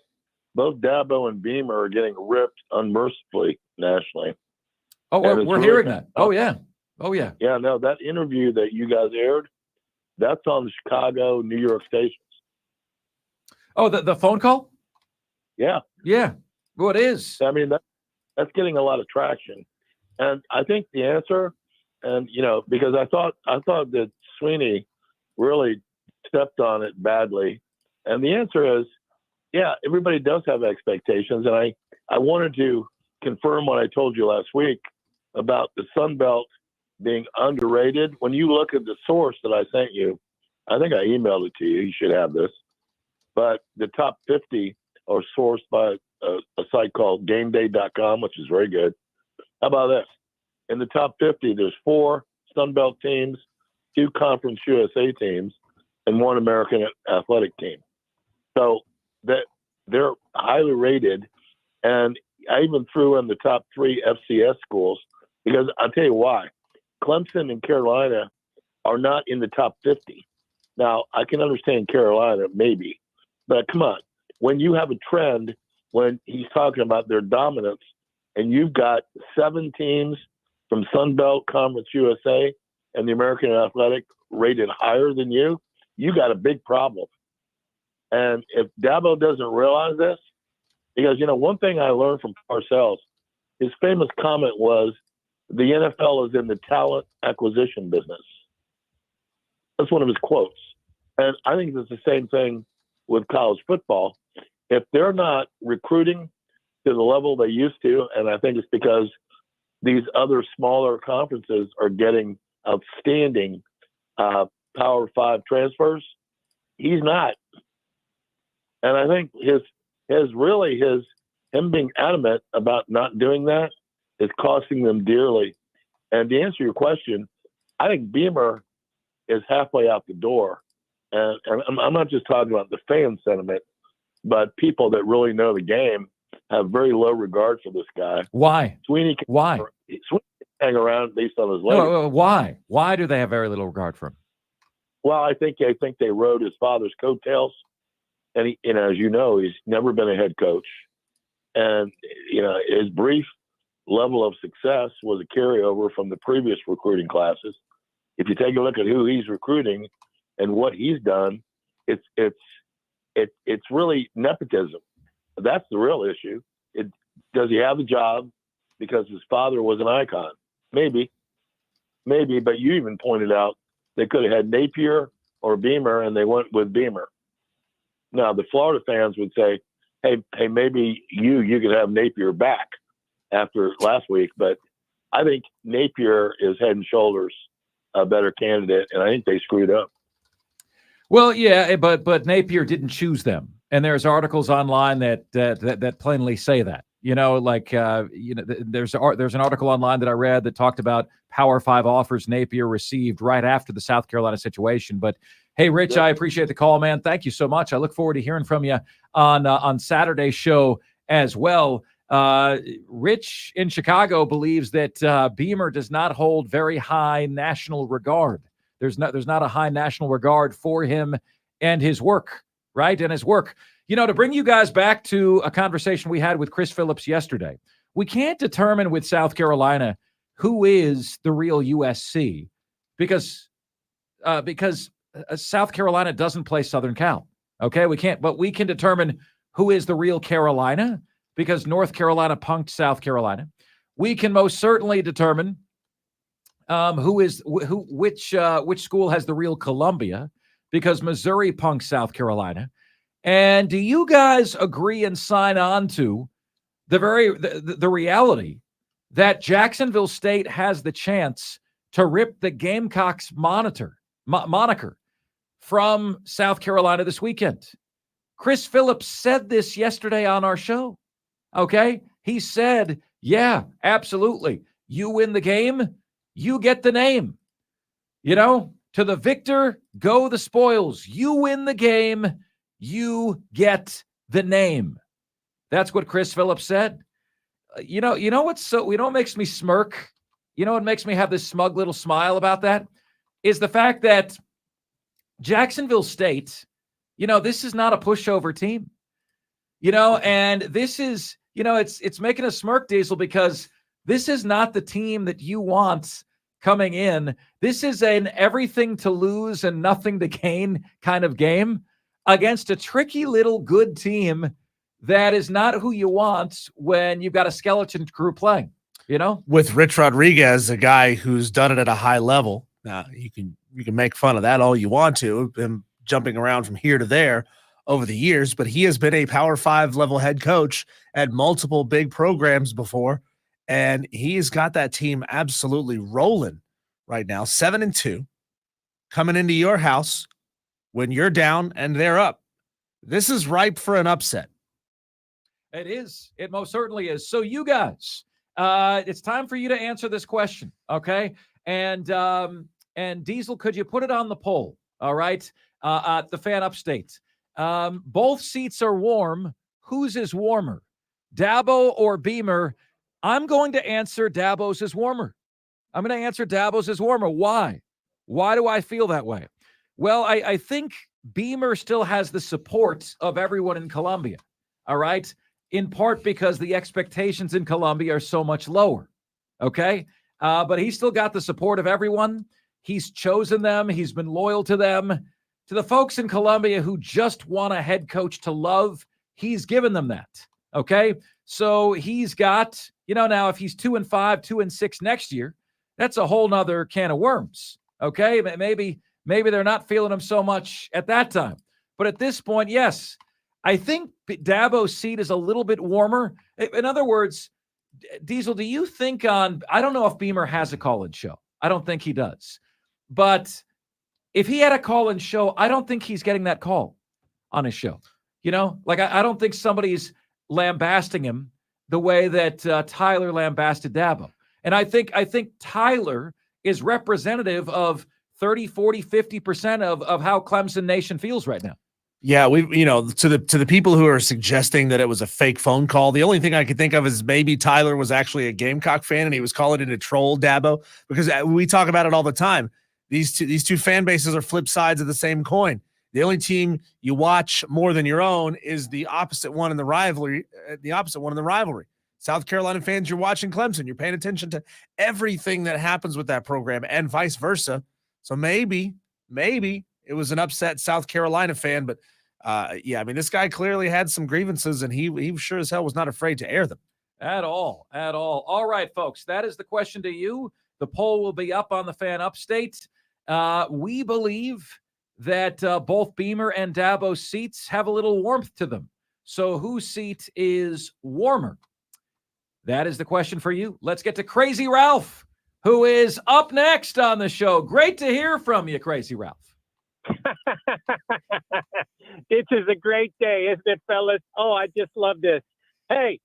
Speaker 9: Both Dabo and Beamer are getting ripped unmercifully nationally.
Speaker 4: Oh, we're really hearing that. Oh, yeah.
Speaker 9: Yeah, no, that interview that you guys aired, that's on the Chicago, New York stations.
Speaker 4: Oh, the phone call?
Speaker 9: Yeah.
Speaker 4: Yeah. Well, it is.
Speaker 9: I mean, that's getting a lot of traction. And I think the answer, and, because I thought that Swinney really stepped on it badly. And the answer is, yeah, everybody does have expectations. And I wanted to confirm what I told you last week about the Sun Belt being underrated. When you look at the source that I sent you, I think I emailed it to you. You should have this. But the top 50 are sourced by a site called GameDay.com, which is very good. How about this? In the top 50, there's 4 Sun Belt teams, 2 Conference USA teams, and 1 American Athletic team. So they're highly rated. And I even threw in the top 3 FCS schools because I'll tell you why. Clemson and Carolina are not in the top 50. Now, I can understand Carolina, maybe. But come on. When you have a trend, when he's talking about their dominance, and you've got 7 teams from Sun Belt, Conference USA, and the American Athletic rated higher than you got a big problem. And if Dabo doesn't realize this, because, one thing I learned from Parcells, his famous comment was, the NFL is in the talent acquisition business. That's one of his quotes. And I think it's the same thing with college football. If they're not recruiting to the level they used to, and I think it's because these other smaller conferences are getting outstanding Power 5 transfers, he's not. And I think him being adamant about not doing that is costing them dearly. And to answer your question, I think Beamer is halfway out the door. And I'm not just talking about the fan sentiment, but people that really know the game have very low regard for this guy.
Speaker 4: Why?
Speaker 9: Swinney can hang around based on his legacy.
Speaker 4: No, why? Why do they have very little regard for him?
Speaker 9: Well, I think they rode his father's coattails. And as you know, he's never been a head coach. And, his brief level of success was a carryover from the previous recruiting classes. If you take a look at who he's recruiting and what he's done, it's really nepotism. That's the real issue. Does he have a job because his father was an icon? Maybe. But you even pointed out they could have had Napier or Beamer, and they went with Beamer. Now, the Florida fans would say, hey, maybe you could have Napier back after last week. But I think Napier is head and shoulders a better candidate, and I think they screwed up.
Speaker 4: Well, yeah, but Napier didn't choose them, and there's articles online that plainly say that. There's an article online that I read that talked about Power 5 offers Napier received right after the South Carolina situation. But hey, Rich, I appreciate the call, man. Thank you so much. I look forward to hearing from you on Saturday's show as well. Rich in Chicago believes that Beamer does not hold very high national regard. There's not a high national regard for him and his work, right? And his work. To bring you guys back to a conversation we had with Chris Phillips yesterday, we can't determine with South Carolina who is the real USC because South Carolina doesn't play Southern Cal. Okay, we can't, but we can determine who is the real Carolina because North Carolina punked South Carolina. We can most certainly determine which school has the real Columbia because Missouri punked South Carolina. And do you guys agree and sign on to the reality that Jacksonville State has the chance to rip the Gamecocks moniker from South Carolina this weekend? Chris Phillips said this yesterday on our show. Okay? He said, yeah, absolutely. You win the game, you get the name. To the victor, go the spoils. You win the game, you get the name. That's what Chris Phillips said. You know what makes me smirk? What makes me have this smug little smile about that is the fact that Jacksonville State, this is not a pushover team. And this is, it's making us smirk, Diesel, because this is not the team that you want coming in. This is an everything to lose and nothing to gain kind of game against a tricky little good team that is not who you want when you've got a skeleton crew playing,
Speaker 5: With Rich Rodriguez, a guy who's done it at a high level. Now, you can make fun of that all you want to, him jumping around from here to there over the years, but he has been a Power 5 level head coach at multiple big programs before, and he has got that team absolutely rolling right now, 7-2, coming into your house when you're down and they're up. This is ripe for an upset.
Speaker 4: It is. It most certainly is. So you guys, it's time for you to answer this question, okay? And Diesel, could you put it on the poll? All right, the fan upstate. Both seats are warm. Whose is warmer, Dabo or Beamer? I'm going to answer Dabo's is warmer. I'm going to answer Dabo's is warmer. Why? Why do I feel that way? Well, I think Beamer still has the support of everyone in Columbia. All right. In part because the expectations in Columbia are so much lower. Okay. But he's still got the support of everyone. He's chosen them. He's been loyal to them. To the folks in Columbia who just want a head coach to love, he's given them that. Okay. So he's got, now if he's 2-5, 2-6 next year, that's a whole nother can of worms. Okay. Maybe they're not feeling him so much at that time. But at this point, yes, I think Dabo's seat is a little bit warmer. In other words, Diesel, do you think I don't know if Beamer has a call-in show. I don't think he does. But if he had a call-in show, I don't think he's getting that call on his show. I don't think somebody's lambasting him the way that Tyler lambasted Dabo. And I think Tyler is representative of 30, 40, 50% of how Clemson Nation feels right now.
Speaker 5: Yeah, to the people who are suggesting that it was a fake phone call, the only thing I could think of is maybe Tyler was actually a Gamecock fan and he was calling in to troll Dabo, because we talk about it all the time. These two fan bases are flip sides of the same coin. The only team you watch more than your own is the opposite one in the rivalry. South Carolina fans, you're watching Clemson. You're paying attention to everything that happens with that program and vice versa. So maybe it was an upset South Carolina fan, but this guy clearly had some grievances, and he sure as hell was not afraid to air them.
Speaker 4: At all. All right, folks, that is the question to you. The poll will be up on the Fan Upstate. We believe that both Beamer and Dabo's seats have a little warmth to them. So whose seat is warmer? That is the question for you. Let's get to Crazy Ralph, who is up next on the show. Great to hear from you, Crazy Ralph.
Speaker 10: This is a great day, isn't it, fellas? Oh, I just love this. Hey,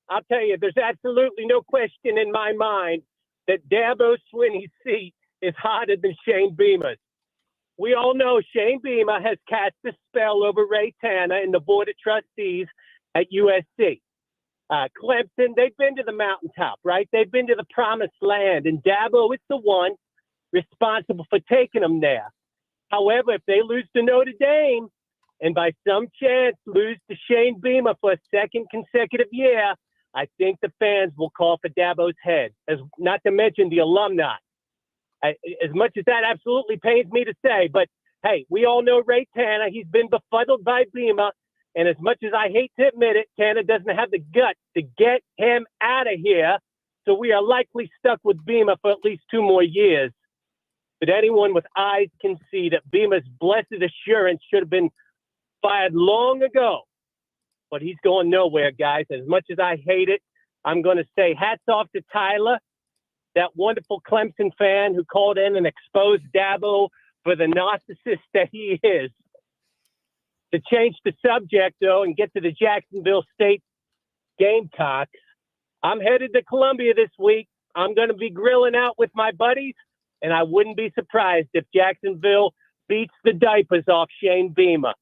Speaker 10: I'll tell you, there's absolutely no question in my mind that Dabo Swinney's seat is hotter than Shane Beamer's. We all know Shane Beamer has cast a spell over Ray Tanner and the Board of Trustees at USC. Clemson, they've been to the mountaintop, right? They've been to the promised land, and Dabo is the one responsible for taking them there. However, if they lose to Notre Dame and by some chance lose to Shane Beamer for a second consecutive year, I think the fans will call for Dabo's head, as not to mention the alumni. As much as that absolutely pains me to say, but hey, we all know Ray Tanner. He's been befuddled by Beamer, and as much as I hate to admit it, Tanner doesn't have the guts to get him out of here, so we are likely stuck with Beamer for at least 2 more years. But anyone with eyes can see that Beamer's blessed assurance should have been fired long ago. But he's going nowhere, guys. As much as I hate it, I'm going to say hats off to Tyler, that wonderful Clemson fan who called in and exposed Dabo for the narcissist that he is. To change the subject, though, and get to the Jacksonville State Gamecocks, I'm headed to Columbia this week. I'm going to be grilling out with my buddies, and I wouldn't be surprised if Jacksonville beats the diapers off Shane Beamer.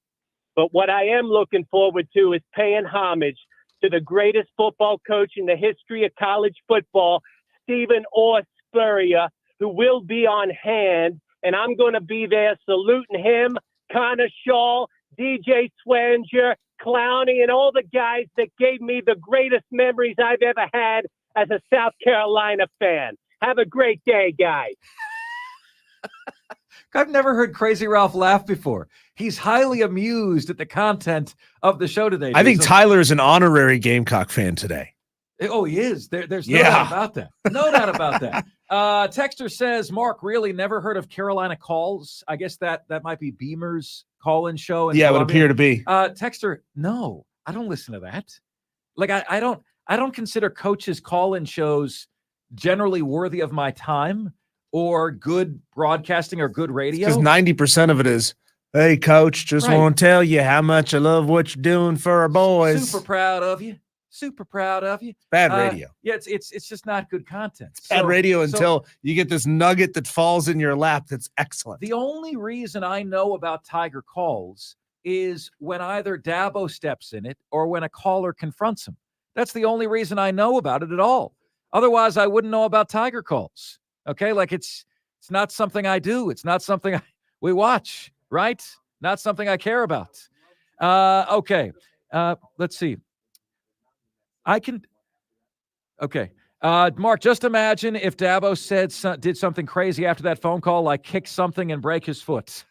Speaker 10: But what I am looking forward to is paying homage to the greatest football coach in the history of college football, Stephen Orr Spurrier, who will be on hand, and I'm going to be there saluting him, Connor Shaw, DJ Swenger, Clowney, and all the guys that gave me the greatest memories I've ever had as a South Carolina fan. Have a great day, guys.
Speaker 4: I've never heard Crazy Ralph laugh before. He's highly amused at the content of the show today.
Speaker 5: I think Tyler is an honorary Gamecock fan today.
Speaker 4: Oh, he is. There's no doubt about that. No doubt about that. Texter says, Mark, really never heard of Carolina Calls. I guess that might be Beamer's call-in show.
Speaker 5: Yeah, it would appear to be.
Speaker 4: Texter, no, I don't listen to that. Like, I don't consider coaches' call-in shows generally worthy of my time or good broadcasting or good radio.
Speaker 5: Because 90% of it is, hey, coach, just want to tell you how much I love what you're doing for our boys.
Speaker 4: Super proud of you. Super proud of you.
Speaker 5: Bad radio.
Speaker 4: Yeah, it's just not good content.
Speaker 5: It's bad radio until you get this nugget that falls in your lap that's excellent.
Speaker 4: The only reason I know about Tiger Calls is when either Dabo steps in it or when a caller confronts him. That's the only reason I know about it at all. Otherwise, I wouldn't know about Tiger Calls. Okay, like it's not something I do. It's not something we watch, right? Not something I care about. Okay, let's see. Mark, just imagine if Dabo did something crazy after that phone call, like kick something and break his foot.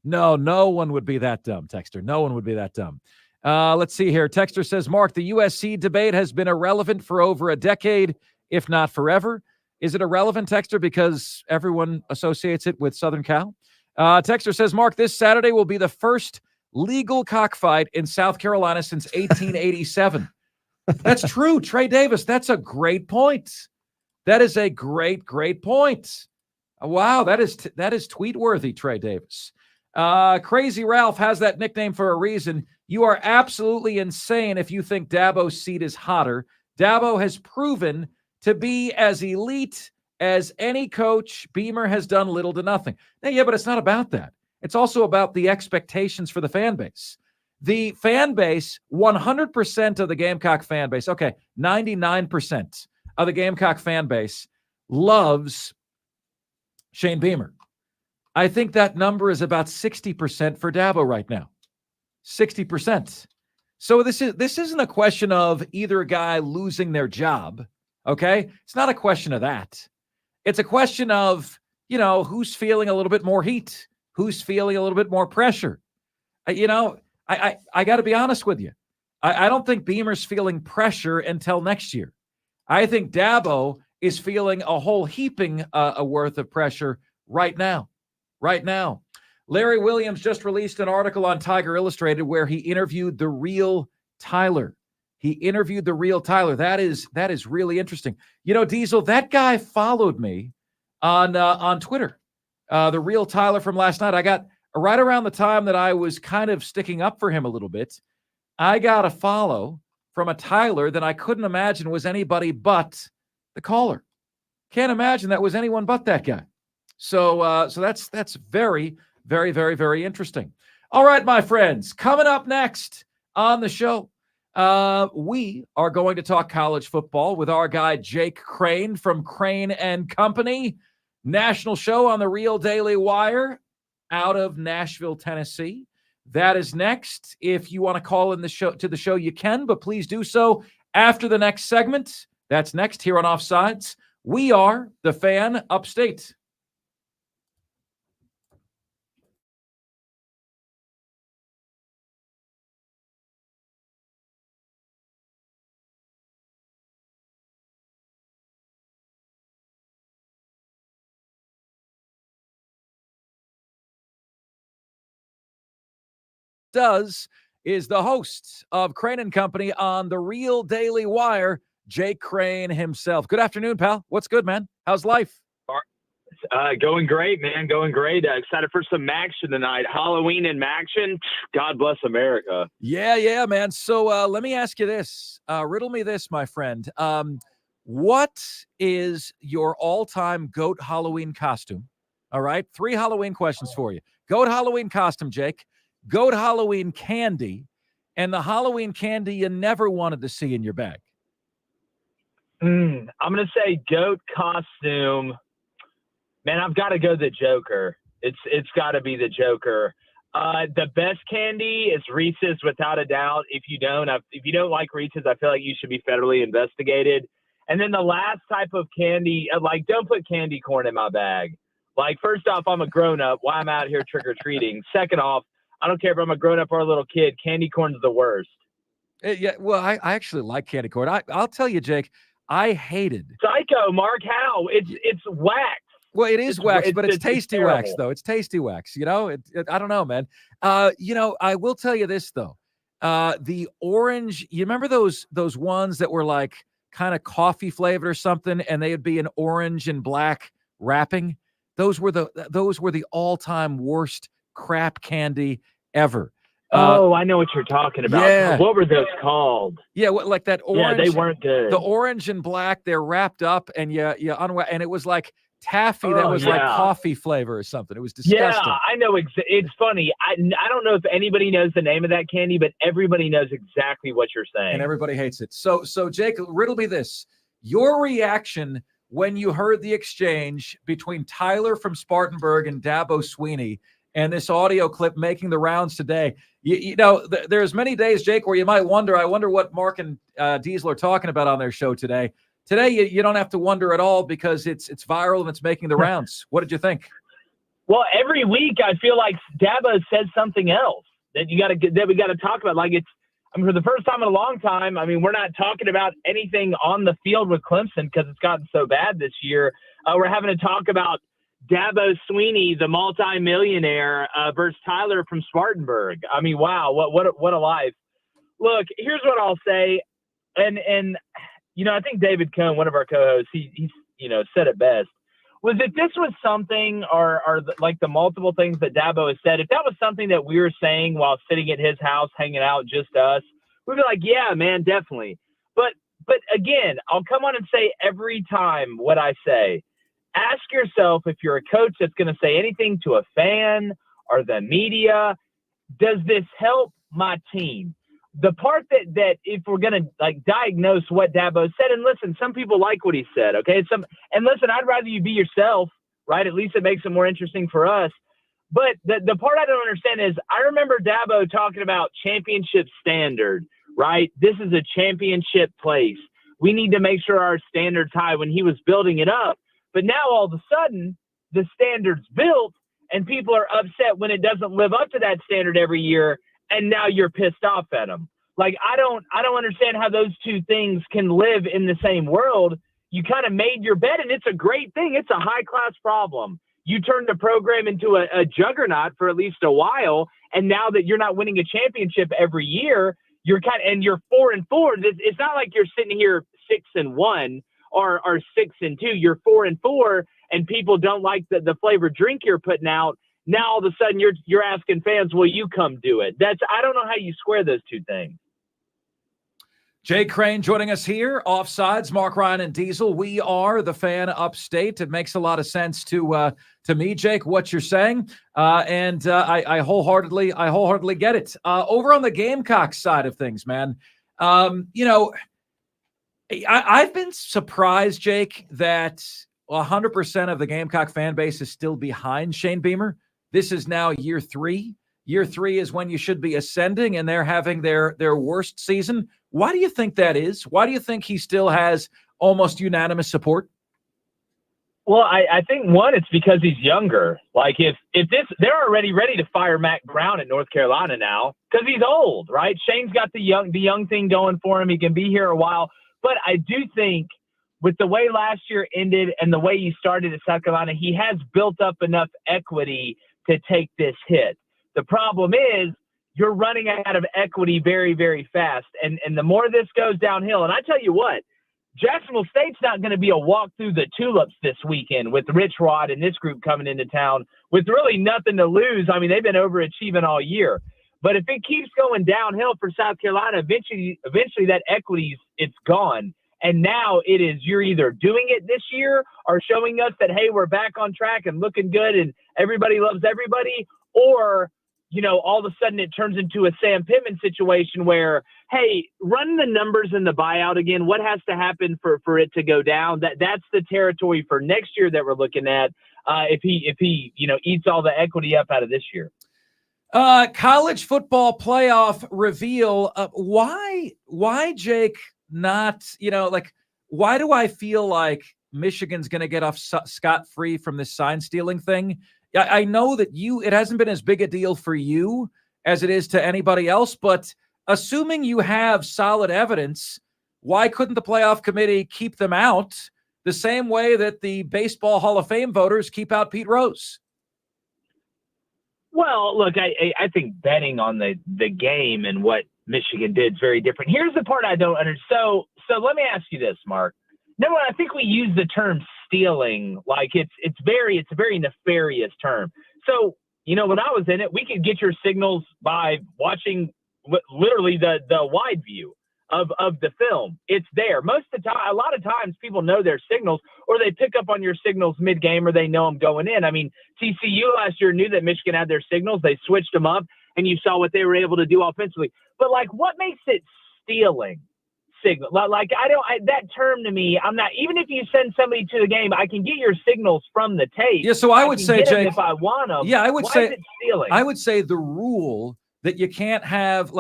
Speaker 4: No one would be that dumb, Texter. No one would be that dumb. Let's see here. Texter says, Mark, the USC debate has been irrelevant for over a decade, if not forever. Is it irrelevant, Texter, because everyone associates it with Southern Cal? Texter says, Mark, this Saturday will be the first legal cockfight in South Carolina since 1887. That's true, Trey Davis. That's a great point. That is a great point. Wow, that is tweet-worthy, Trey Davis. Crazy Ralph has that nickname for a reason. You are absolutely insane if you think Dabo's seat is hotter. Dabo has proven to be as elite as any coach. Beamer has done little to nothing. Now, yeah, but it's not about that. It's also about the expectations for the fan base. The fan base, 100% of the Gamecock fan base, 99% of the Gamecock fan base loves Shane Beamer. I think that number is about 60% for Dabo right now. 60%. So this isn't a question of either a guy losing their job, okay? It's not a question of that. It's a question of, who's feeling a little bit more heat, who's feeling a little bit more pressure. I got to be honest with you. I don't think Beamer's feeling pressure until next year. I think Dabo is feeling a whole heaping worth of pressure right now. Right now. Larry Williams just released an article on Tiger Illustrated where he interviewed the real Tyler. That is really interesting. You know, Diesel, that guy followed me on Twitter. The real Tyler from last night. I got right around the time that I was kind of sticking up for him a little bit. I got a follow from a Tyler that I couldn't imagine was anybody but the caller. Can't imagine that was anyone but that guy. So that's very, very, very, very interesting. All right, my friends, coming up next on the show, we are going to talk college football with our guy Jake Crain from Crain and Company. National show on the Real Daily Wire out of Nashville, Tennessee. That is next. If you want to call in the show, you can, but please do so after the next segment. That's next here on Offsides. We are the Fan Upstate. Is the host of Crain and Company on the Real Daily Wire, Jake Crain himself. Good afternoon, pal. What's good, man? How's life?
Speaker 11: Going great, man. Going great. Excited for some action tonight. Halloween in action. God bless America.
Speaker 4: Yeah, man. So let me ask you this. Riddle me this, my friend. What is your all-time GOAT Halloween costume? All right. 3 Halloween questions for you. GOAT Halloween costume, Jake. GOAT Halloween candy, and the Halloween candy you never wanted to see in your bag.
Speaker 11: I'm going to say GOAT costume. Man, I've got to go the Joker. It's got to be the Joker. The best candy is Reese's, without a doubt. If you don't like Reese's, I feel like you should be federally investigated. And then the last type of candy, like, don't put candy corn in my bag. Like, first off, I'm a grown-up. Why I'm out here trick-or-treating? Second off, I don't care if I'm a grown-up or a little kid. Candy corn's the worst.
Speaker 4: Yeah, well, I actually like candy corn. I'll tell you, Jake, I hated.
Speaker 11: Psycho, Mark, how? It's wax.
Speaker 4: Well, it is wax, but it's tasty wax, though. It's tasty wax. You know, I don't know, man. I will tell you this, though. The orange, you remember those ones that were like kind of coffee flavored or something, and they would be an orange and black wrapping? Those were the all-time worst crap candy ever.
Speaker 11: I know what you're talking about.
Speaker 4: Yeah.
Speaker 11: What were those called?
Speaker 4: Yeah, like that orange.
Speaker 11: Yeah, they weren't good.
Speaker 4: The orange and black, they're wrapped up, and you unwrap, and it was like taffy that was like coffee flavor or something. It was disgusting.
Speaker 11: Yeah, I know. It's funny. I don't know if anybody knows the name of that candy, but everybody knows exactly what you're saying.
Speaker 4: And everybody hates it. So Jake, riddle me this. Your reaction when you heard the exchange between Tyler from Spartanburg and Dabo Sweeney and this audio clip making the rounds today. You know, there's many days, Jake, where you might wonder, I wonder what Mark and Diesel are talking about on their show today. Today, you don't have to wonder at all because it's viral and it's making the rounds. What did you think?
Speaker 11: Well, every week I feel like Dabo says something else that we got to talk about. Like for the first time in a long time, we're not talking about anything on the field with Clemson because it's gotten so bad this year. We're having to talk about Dabo Sweeney, the multimillionaire, versus Tyler from Spartanburg. Wow, what a life. Look, here's what I'll say, and I think David Cohn, one of our co-hosts, he said it best. Was if this was something, or like the multiple things that Dabo has said, if that was something that we were saying while sitting at his house, hanging out, just us, we'd be like, yeah, man, definitely. But again, I'll come on and say every time what I say. Ask yourself, if you're a coach that's going to say anything to a fan or the media, does this help my team? The part that if we're going to diagnose what Dabo said, and listen, some people like what he said, okay? And listen, I'd rather you be yourself, right? At least it makes it more interesting for us. But the part I don't understand is I remember Dabo talking about championship standard, right? This is a championship place. We need to make sure our standard's high when he was building it up. But now all of a sudden, the standard's built and people are upset when it doesn't live up to that standard every year. And now you're pissed off at them. Like, I don't understand how those two things can live in the same world. You kind of made your bed, and it's a great thing. It's a high-class problem. You turned the program into a juggernaut for at least a while, and now that you're not winning a championship every year, you're 4-4. It's not like you're sitting here 6-1 or 6-2. You're 4-4, and people don't like the flavored drink you're putting out. Now all of a sudden you're asking fans, will you come do it? I don't know how you square those two things.
Speaker 4: Jay Crain joining us here, Offsides, Mark Ryan and Diesel. We are the Fan Upstate. It makes a lot of sense to me, Jake, what you're saying, and I wholeheartedly get it. Over on the Gamecock side of things, man, I've been surprised, Jake, that 100% of the Gamecock fan base is still behind Shane Beamer. This is now year 3. Year 3 is when you should be ascending, and they're having their worst season. Why do you think that is? Why do you think he still has almost unanimous support?
Speaker 11: Well, I think, one, it's because he's younger. Like, if they're already ready to fire Matt Brown at North Carolina now because he's old, right? Shane's got the young thing going for him. He can be here a while. But I do think with the way last year ended and the way he started at South Carolina, he has built up enough equity to take this hit. The problem is you're running out of equity very, very fast. And the more this goes downhill, and I tell you what, Jacksonville State's not going to be a walk through the tulips this weekend with Rich Rod and this group coming into town with really nothing to lose. I mean, they've been overachieving all year. But if it keeps going downhill for South Carolina, eventually that equity, it's gone. And now it is, you're either doing it this year or showing us that, hey, we're back on track and looking good and everybody loves everybody, or all of a sudden it turns into a Sam Pittman situation where, hey, run the numbers in the buyout again. What has to happen for it to go down? That's the territory for next year that we're looking at. If he eats all the equity up out of this year.
Speaker 4: College football playoff reveal. Why, Jake? Not, why do I feel like Michigan's going to get off scot-free from this sign stealing thing? I know that it hasn't been as big a deal for you as it is to anybody else, but assuming you have solid evidence, why couldn't the playoff committee keep them out the same way that the Baseball Hall of Fame voters keep out Pete Rose?
Speaker 11: Well, look, I think betting on the game and what Michigan did is very different. Here's the part I don't understand. So let me ask you this, Mark. Number one, I think we use the term stealing like it's a very nefarious term. So, when I was in it, we could get your signals by watching literally the wide view of the film. It's there. Most of the time, a lot of times people know their signals, or they pick up on your signals mid-game, or they know them going in. I mean, TCU last year knew that Michigan had their signals. They switched them up, and you saw what they were able to do offensively. But, what makes it stealing? Signal, that term to me, I'm not, even if you send somebody to the game, I can get your signals from the tape.
Speaker 4: Yeah, so I would say, Jake,
Speaker 11: if I want them.
Speaker 4: Yeah, I would say,
Speaker 11: is it stealing?
Speaker 4: I would say the rule that you can't have,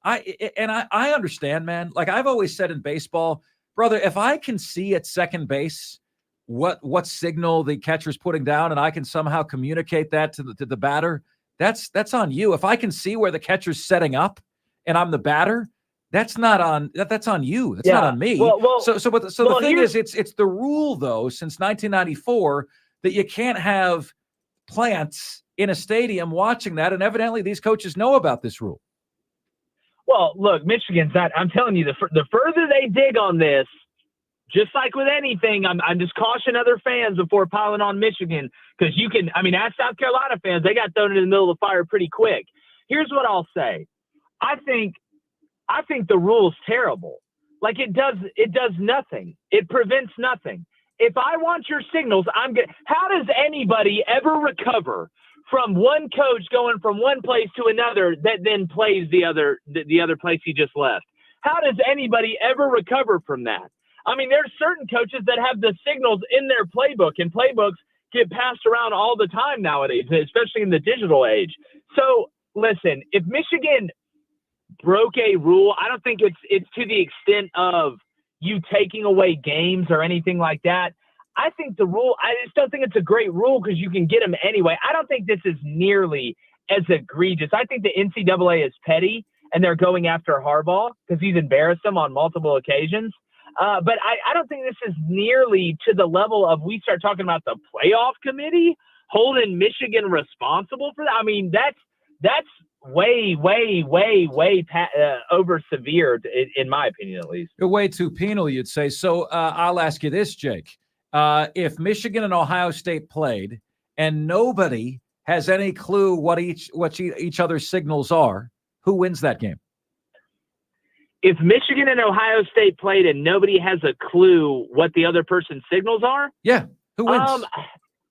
Speaker 4: I understand, man. Like I've always said in baseball, brother, if I can see at second base what signal the catcher's putting down, and I can somehow communicate that to the batter, that's on you. If I can see where the catcher's setting up and I'm the batter, that's not on. That's on you. That's not on me. The thing is, it's the rule though since 1994 that you can't have plants in a stadium watching that, and evidently these coaches know about this rule.
Speaker 11: Well, look, Michigan's not. I'm telling you, the further they dig on this, just like with anything, I'm just caution other fans before piling on Michigan, because you can. I mean, as South Carolina fans, they got thrown in the middle of the fire pretty quick. Here's what I'll say. I think the rule is terrible. Like it does nothing. It prevents nothing. If I want your signals, how does anybody ever recover from one coach going from one place to another that then plays the other place he just left? How does anybody ever recover from that? I mean, there's certain coaches that have the signals in their playbook, and playbooks get passed around all the time nowadays, especially in the digital age. So listen, if Michigan broke a rule, I don't think it's to the extent of you taking away games or anything like that. I think the rule, I just don't think it's a great rule because you can get them anyway. I don't think this is nearly as egregious. I think the NCAA is petty, and they're going after Harbaugh because he's embarrassed them on multiple occasions. But I don't think this is nearly to the level of we start talking about the playoff committee holding Michigan responsible for that. I mean, that's way over severe, in my opinion, at least.
Speaker 4: Way too penal, you'd say. So I'll ask you this, Jake. If Michigan and Ohio State played and nobody has any clue what each other's signals are, who wins that game?
Speaker 11: If Michigan and Ohio State played and nobody has a clue what the other person's signals are?
Speaker 4: Yeah, who wins?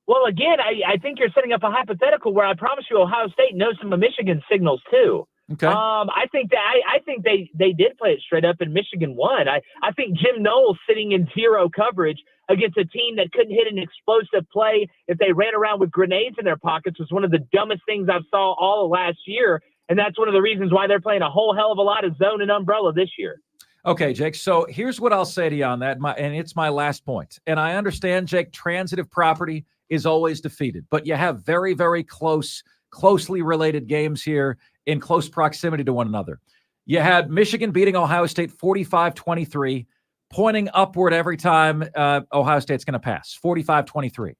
Speaker 11: Well, again, I think you're setting up a hypothetical where I promise you Ohio State knows some of Michigan's signals too.
Speaker 4: Okay.
Speaker 11: I think they did play it straight up and Michigan won. I think Jim Knowles sitting in zero coverage against a team that couldn't hit an explosive play if they ran around with grenades in their pockets was one of the dumbest things I've saw all of last year. And that's one of the reasons why they're playing a whole hell of a lot of zone and umbrella this year.
Speaker 4: Okay, Jake. So here's what I'll say to you on that, and it's my last point. And I understand, Jake, transitive property is always defeated, but you have very, very closely related games here in close proximity to one another. You had Michigan beating Ohio State 45-23, pointing upward every time Ohio State's going to pass, 45-23.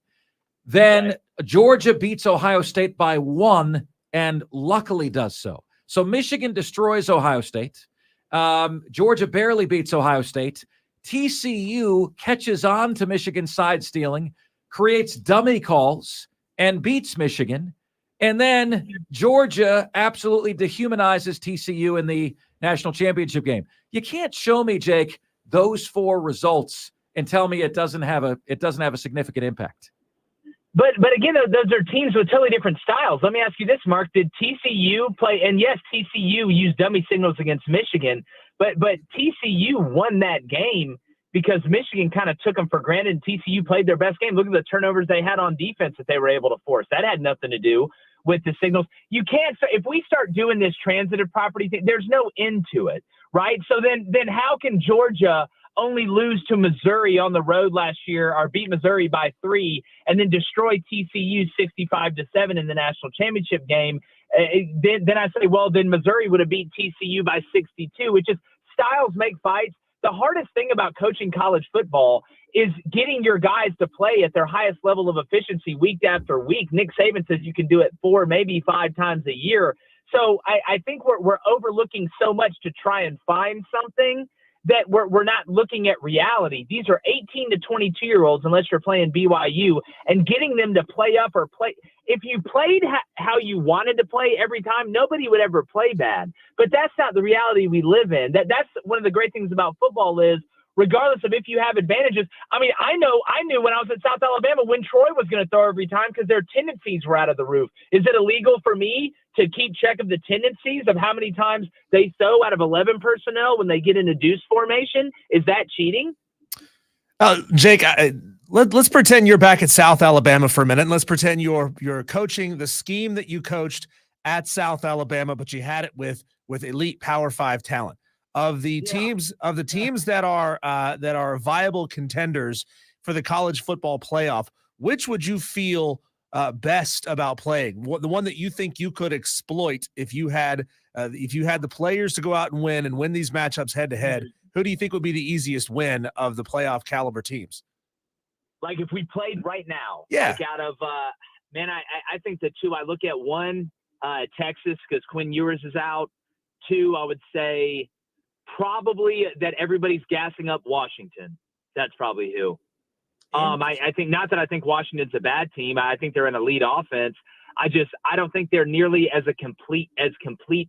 Speaker 4: Then Georgia beats Ohio State by 1 and luckily does so. So Michigan destroys Ohio State. Georgia barely beats Ohio State. TCU catches on to Michigan's side stealing, creates dummy calls, and beats Michigan. And then Georgia absolutely dehumanizes TCU in the national championship game. You can't show me, Jake, those 4 results and tell me it doesn't have a significant impact.
Speaker 11: But again, those are teams with totally different styles. Let me ask you this, Mark. Did TCU play? And yes, TCU used dummy signals against Michigan, but TCU won that game because Michigan kind of took them for granted. And TCU played their best game. Look at the turnovers they had on defense that they were able to force. That had nothing to do with the signals. You can't say, if we start doing this transitive property thing, there's no end to it, right? So then how can Georgia only lose to Missouri on the road last year or beat Missouri by 3 and then destroy TCU 65-7 in the national championship game? Then I say, well, then Missouri would have beat TCU by 62, which is styles make fights. The hardest thing about coaching college football is getting your guys to play at their highest level of efficiency week after week. Nick Saban says you can do it 4, maybe 5 times a year. So I think we're overlooking so much to try and find something that we're not looking at reality. These are 18 to 22-year-olds, unless you're playing BYU, and getting them to play up or play. If you played how you wanted to play every time, nobody would ever play bad. But that's not the reality we live in. That's one of the great things about football is, regardless of if you have advantages. I mean, I knew when I was at South Alabama when Troy was going to throw every time because their tendencies were out of the roof. Is it illegal for me to keep check of the tendencies of how many times they throw out of 11 personnel when they get in a deuce formation? Is that cheating?
Speaker 5: Jake, let's pretend you're back at South Alabama for a minute, and let's pretend you're coaching the scheme that you coached at South Alabama, but you had it with elite Power 5 talent. Of the teams that are viable contenders for the college football playoff, which would you feel best about playing? The one that you think you could exploit if you had the players to go out and win these matchups head to head. Who do you think would be the easiest win of the playoff caliber teams?
Speaker 11: Like if we played right now,
Speaker 5: yeah.
Speaker 11: Like out of I think the 2 I look at, 1 Texas because Quinn Ewers is out. 2, I would say. Probably that everybody's gassing up Washington. That's probably who. I think not that I think Washington's a bad team. I think they're an elite offense. I don't think they're nearly as complete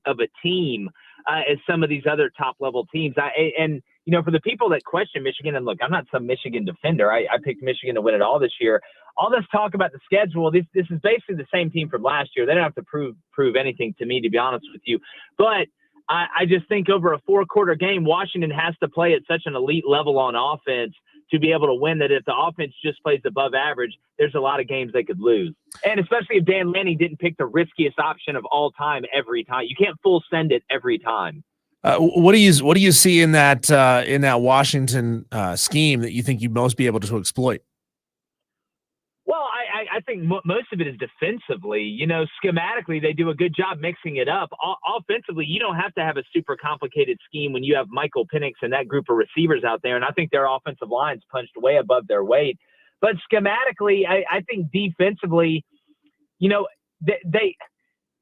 Speaker 11: of a team as some of these other top level teams. For the people that question Michigan, and look, I'm not some Michigan defender. I picked Michigan to win it all this year. All this talk about the schedule, this is basically the same team from last year. They don't have to prove anything to me, to be honest with you. But I just think over a 4-quarter game, Washington has to play at such an elite level on offense to be able to win that if the offense just plays above average, there's a lot of games they could lose. And especially if Dan Lanning didn't pick the riskiest option of all time every time. You can't full send it every time.
Speaker 5: What do you see in that Washington scheme that you think you'd most be able to exploit?
Speaker 11: Well, I think most of it is defensively. You know, schematically, they do a good job mixing it up. Offensively, you don't have to have a super complicated scheme when you have Michael Penix and that group of receivers out there. And I think their offensive line's punched way above their weight. But schematically, I think defensively, you know, they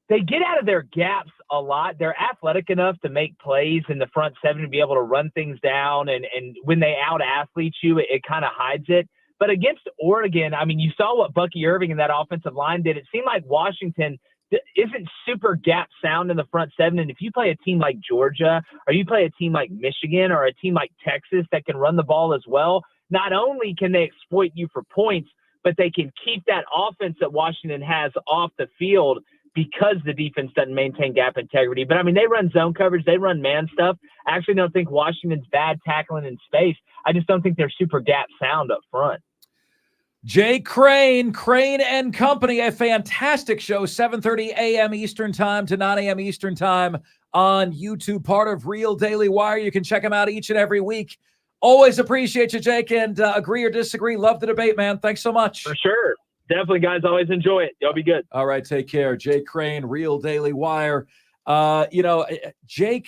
Speaker 11: get out of their gaps a lot. They're athletic enough to make plays in the front seven to be able to run things down. And when they out-athlete you, it kind of hides it. But against Oregon, I mean, you saw what Bucky Irving and that offensive line did. It seemed like Washington isn't super gap sound in the front seven. And if you play a team like Georgia, or you play a team like Michigan, or a team like Texas that can run the ball as well, not only can they exploit you for points, but they can keep that offense that Washington has off the field because the defense doesn't maintain gap integrity. But, I mean, they run zone coverage. They run man stuff. I actually don't think Washington's bad tackling in space. I just don't think they're super gap sound up front.
Speaker 4: Jay Crain, Crain and Company, a fantastic show, 7:30 a.m. Eastern Time to 9 a.m. Eastern Time on YouTube, part of Real Daily Wire. You can check them out each and every week. Always appreciate you, Jake, and agree or disagree. Love the debate, man. Thanks so much.
Speaker 11: For sure. Definitely, guys. Always enjoy it. Y'all be good.
Speaker 4: All right, take care. Jake Crain, Real Daily Wire. Jake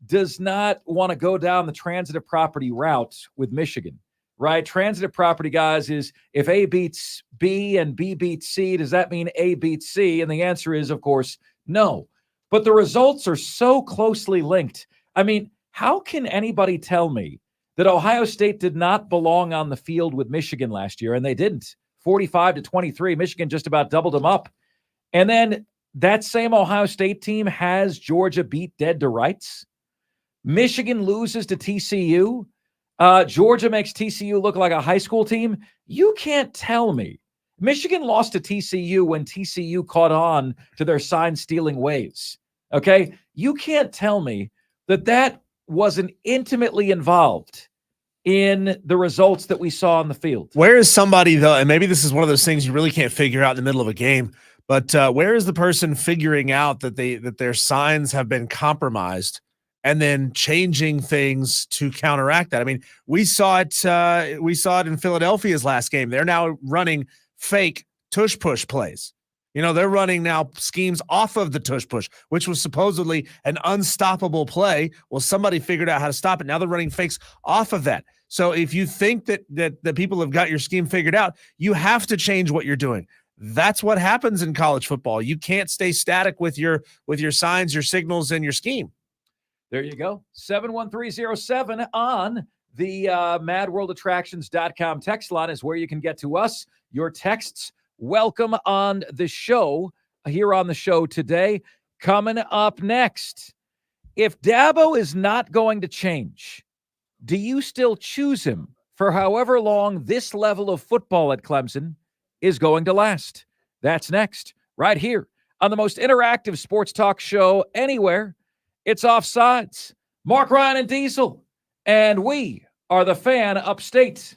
Speaker 4: does not want to go down the transitive property route with Michigan. Right? Transitive property, guys, is if A beats B and B beats C, does that mean A beats C? And the answer is, of course, no. But the results are so closely linked. I mean, how can anybody tell me that Ohio State did not belong on the field with Michigan last year? And they didn't. 45-23. Michigan just about doubled them up. And then that same Ohio State team has Georgia beat dead to rights. Michigan loses to TCU. Georgia makes TCU look like a high school team. You can't tell me. Michigan lost to TCU when TCU caught on to their sign-stealing ways. Okay? You can't tell me that wasn't intimately involved in the results that we saw on the field.
Speaker 5: Where is somebody, though, and maybe this is one of those things you really can't figure out in the middle of a game, but where is the person figuring out that their signs have been compromised and then changing things to counteract that? I mean, we saw it in Philadelphia's last game. They're now running fake tush push plays. You know, they're running now schemes off of the tush push, which was supposedly an unstoppable play. Well, somebody figured out how to stop it. Now they're running fakes off of that. So if you think that the people have got your scheme figured out, you have to change what you're doing. That's what happens in college football. You can't stay static with your signs, your signals, and your scheme.
Speaker 4: There you go. 71307 on the madworldattractions.com text line is where you can get to us. Your texts, welcome on the show, here on the show today. Coming up next, if Dabo is not going to change, do you still choose him for however long this level of football at Clemson is going to last? That's next, right here on the most interactive sports talk show anywhere. It's Offsides. Mark Ryan and Diesel, and we are the Fan Upstate.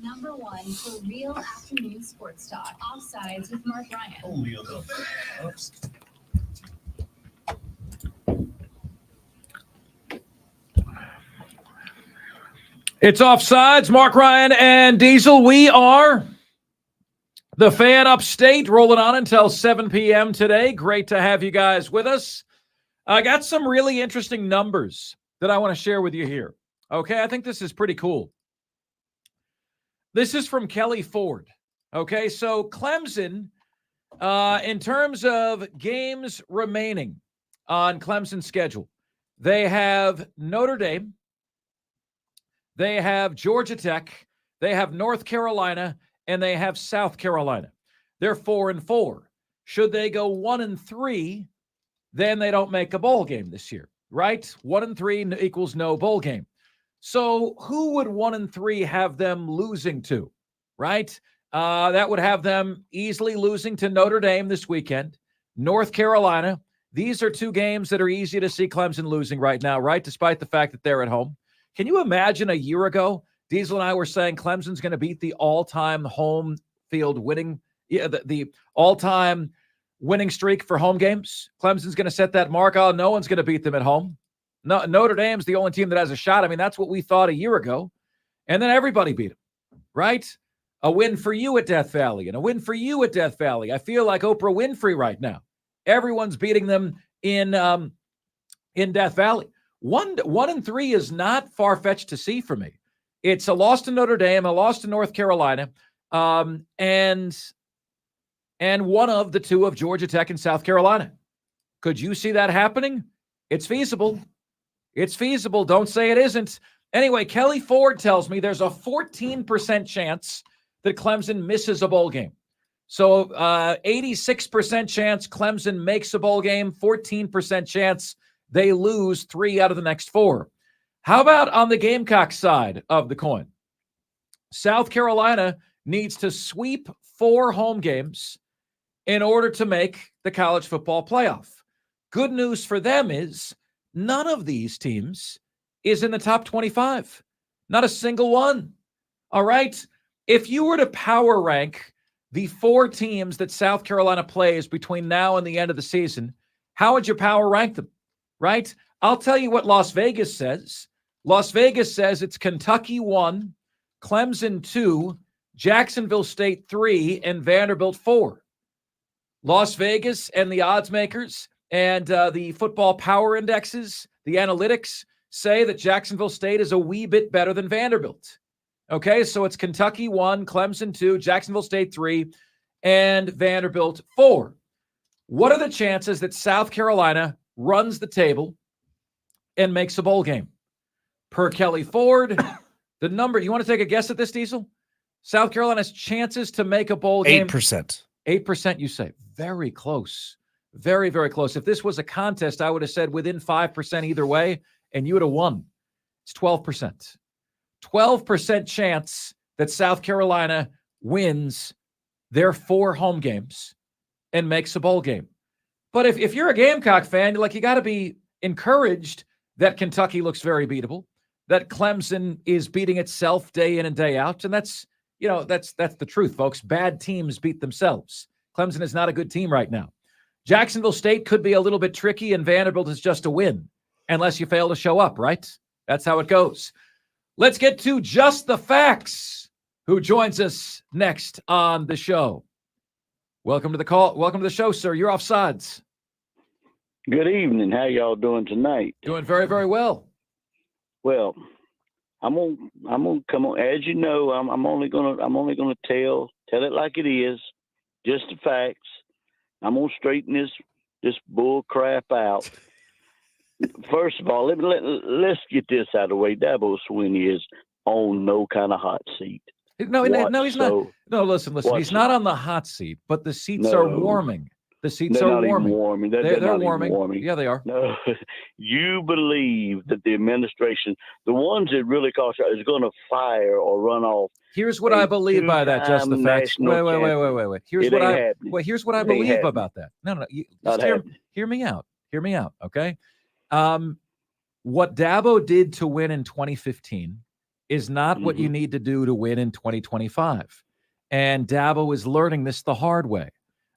Speaker 12: Number one for real afternoon sports talk. Offsides with Mark Ryan.
Speaker 2: Only on the
Speaker 4: It's Offsides, Mark Ryan and Diesel. We are the Fan Upstate, rolling on until 7 p.m. today. Great to have you guys with us. I got some really interesting numbers that I want to share with you here. Okay, I think this is pretty cool. This is from Kelly Ford. Okay, so Clemson, in terms of games remaining on Clemson's schedule, they have Notre Dame, they have Georgia Tech, they have North Carolina, and they have South Carolina. They're 4-4. Should they go 1-3, then they don't make a bowl game this year. right? 1-3 equals no bowl game. So who would 1-3 have them losing to, right? That would have them easily losing to Notre Dame this weekend, North Carolina. These are two games that are easy to see Clemson losing right now, right? Despite the fact that they're at home. Can you imagine a year ago, Diesel and I were saying Clemson's going to beat the all-time home field winning, the all-time winning streak for home games? Clemson's going to set that mark. Oh, no one's going to beat them at home. No, Notre Dame's the only team that has a shot. I mean, that's what we thought a year ago. And then everybody beat them, right? A win for you at Death Valley and a win for you at Death Valley. I feel like Oprah Winfrey right now. Everyone's beating them in Death Valley. 1-3 is not far-fetched to see for me. It's a loss to Notre Dame, a loss to North Carolina, and one of the two of Georgia Tech and South Carolina. Could you see that happening? It's feasible. It's feasible. Don't say it isn't. Anyway, Kelly Ford tells me there's a 14% chance that Clemson misses a bowl game. So 86% chance Clemson makes a bowl game, 14% chance they lose 3 out of the next 4. How about on the Gamecock side of the coin? South Carolina needs to sweep 4 home games in order to make the college football playoff. Good news for them is none of these teams is in the top 25. Not a single one. All right? If you were to power rank the 4 teams that South Carolina plays between now and the end of the season, how would you power rank them? Right? I'll tell you what Las Vegas says. Las Vegas says it's Kentucky 1, Clemson 2, Jacksonville State 3, and Vanderbilt 4. Las Vegas and the odds makers and the football power indexes, the analytics, say that Jacksonville State is a wee bit better than Vanderbilt. Okay, so it's Kentucky 1, Clemson 2, Jacksonville State 3, and Vanderbilt 4. What are the chances that South Carolina runs the table and makes a bowl game? Per Kelly Ford, the number, you want to take a guess at this, Diesel? South Carolina's chances to make a bowl game?
Speaker 5: 8%.
Speaker 4: 8%, you say. Very close. Very, very close. If this was a contest, I would have said within 5% either way, and you would have won. It's 12%. 12% chance that South Carolina wins their 4 home games and makes a bowl game. But if you're a Gamecock fan, you got to be encouraged that Kentucky looks very beatable, that Clemson is beating itself day in and day out. And that's the truth, folks. Bad teams beat themselves. Clemson is not a good team right now. Jacksonville State could be a little bit tricky, and Vanderbilt is just a win, unless you fail to show up, right? That's how it goes. Let's get to Just the Facts, who joins us next on the show. Welcome to the call. Welcome to the show, sir. You're Offsides.
Speaker 13: Good evening. How y'all doing tonight?
Speaker 4: Doing very, very well.
Speaker 13: Well, I'm gonna come on. As you know, I'm only gonna tell it like it is, just the facts. I'm gonna straighten this bull crap out. First of all, let's get this out of the way. Dabo Swinney is on no kind of hot seat.
Speaker 4: No, he's not. No, listen. He's not on the hot seat, but the seats are warming. The seats
Speaker 13: they're
Speaker 4: are
Speaker 13: not
Speaker 4: warming.
Speaker 13: Even warming.
Speaker 4: They're
Speaker 13: not
Speaker 4: warming.
Speaker 13: Even warming.
Speaker 4: Yeah, they are.
Speaker 13: No, you believe that the administration, the ones that really cost, is going to fire or run off.
Speaker 4: Here's what I believe by that. Just the facts. Wait. Here's what I believe about that. No. Hear me out. Hear me out. Okay. What Dabo did to win in 2015 is not what you need to do to win in 2025. And Dabo is learning this the hard way.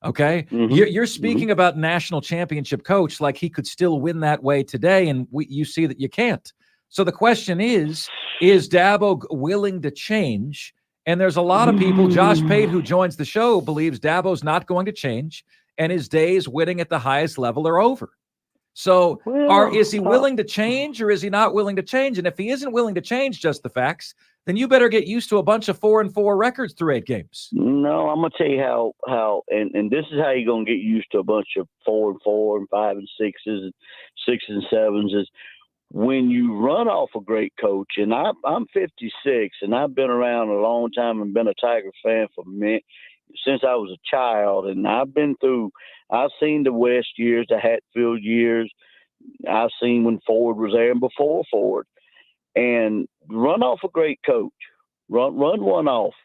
Speaker 4: Okay. You're speaking about national championship coach like he could still win that way today. And you see that you can't. So the question is Dabo willing to change? And there's a lot of people, Josh Pate, who joins the show, believes Dabo's not going to change and his days winning at the highest level are over. So is he willing to change or is he not willing to change? And if he isn't willing to change, just the facts, then you better get used to a bunch of 4-4 records through 8 games.
Speaker 13: No, I'm gonna tell you how, and this is how you're gonna get used to a bunch of 4-4 and 5 and 6s and 6 and 7s is when you run off a great coach. And I'm 56 and I've been around a long time and been a Tigers fan since I was a child, and I've seen the West years, the Hatfield years, I've seen when Ford was there and before Ford, and run off a great coach. Run one off,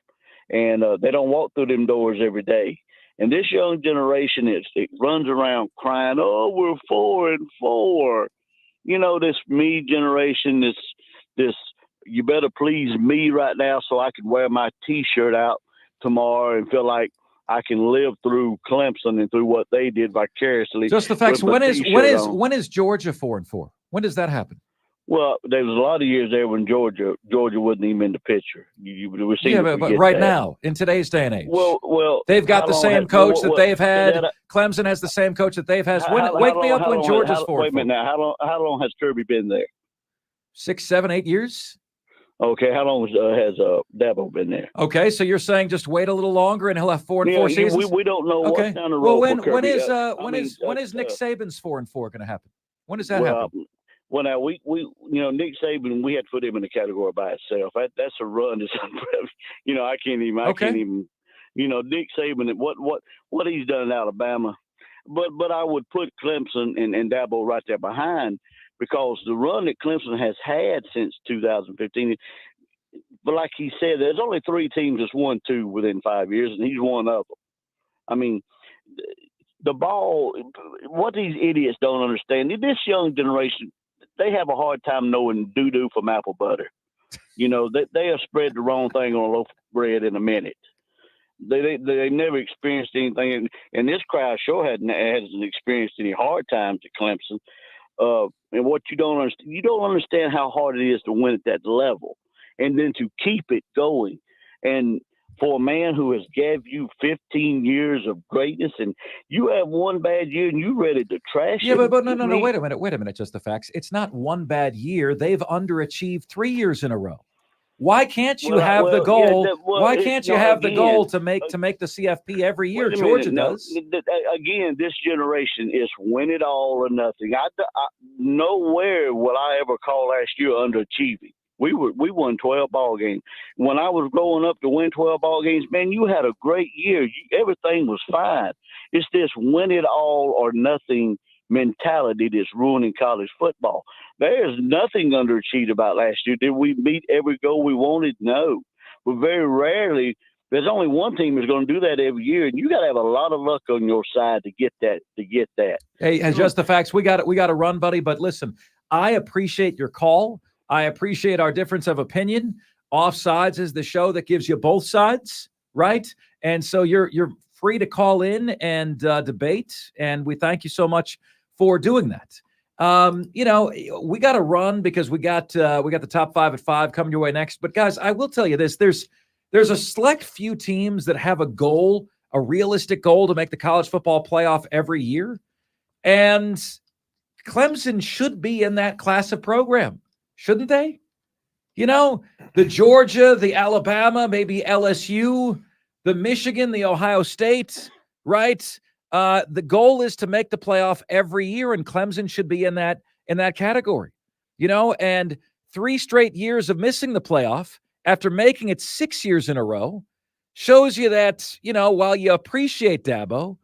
Speaker 13: and they don't walk through them doors every day. And this young generation, it runs around crying, "Oh, we're 4-4." You know, this me generation, this you better please me right now so I can wear my T-shirt out tomorrow and feel like I can live through Clemson and through what they did vicariously.
Speaker 4: Just the facts.
Speaker 13: with my T-shirt on.
Speaker 4: When is Georgia 4-4? When does that happen?
Speaker 13: Well, there was a lot of years there when Georgia wasn't even in the picture.
Speaker 4: But right now, in today's day and age,
Speaker 13: well,
Speaker 4: they've got the same coach that they've had. Clemson has the same coach that they've had. Wake me up when Georgia's 4-4.
Speaker 13: Wait a minute now. How long has Kirby been there?
Speaker 4: 6, 7, 8 years.
Speaker 13: Okay, how long has Dabo been there?
Speaker 4: Okay, so you're saying just wait a little longer and he'll have 4-4 seasons.
Speaker 13: We don't know
Speaker 4: okay.
Speaker 13: what's down the road.
Speaker 4: Well,
Speaker 13: for Kirby.
Speaker 4: when is Nick Saban's 4-4 going to happen? When does that happen?
Speaker 13: Well, now we Nick Saban, we had to put him in a category by itself. That's a run. That's I can't even. Nick Saban, what he's done in Alabama, but I would put Clemson and Dabo right there behind, because the run that Clemson has had since 2015. But like he said, there's only 3 teams that's won 2 within 5 years, and he's one of them. I mean, the ball. What these idiots don't understand, this young generation, they have a hard time knowing doo-doo from apple butter. They have spread the wrong thing on a loaf of bread in a minute. They never experienced anything, and this crowd sure hasn't experienced any hard times at Clemson. And what you don't understand how hard it is to win at that level, and then to keep it going. And for a man who has gave you 15 years of greatness, and you have one bad year and you ready to trash it.
Speaker 4: Yeah, but no, wait a minute, just the facts. It's not one bad year. They've underachieved 3 years in a row. Why can't you have the goal? Why can't you have the goal to make the CFP every year? Georgia does.
Speaker 13: Again, this generation is win it all or nothing. Nowhere will I ever call last year underachieving. We won 12 ball games. When I was growing up to win 12 ball games, man, you had a great year. Everything was fine. It's this win it all or nothing mentality that's ruining college football. There's nothing underachieved about last year. Did we meet every goal we wanted? No. But very rarely, there's only one team that's going to do that every year, and you got to have a lot of luck on your side to get that.
Speaker 4: Hey, and just the facts. We got to run, buddy. But listen, I appreciate your call. I appreciate our difference of opinion. Offsides is the show that gives you both sides, right? And so you're free to call in and debate, and we thank you so much for doing that. We got to run because we got the top 5 at 5 coming your way next. But guys, I will tell you this: there's a select few teams that have a goal, a realistic goal to make the college football playoff every year, and Clemson should be in that class of program. Shouldn't they? The Georgia, the Alabama, maybe LSU, the Michigan, the Ohio State, right? The goal is to make the playoff every year, and Clemson should be in that category. And 3 straight years of missing the playoff after making it 6 years in a row shows you that, while you appreciate Dabo,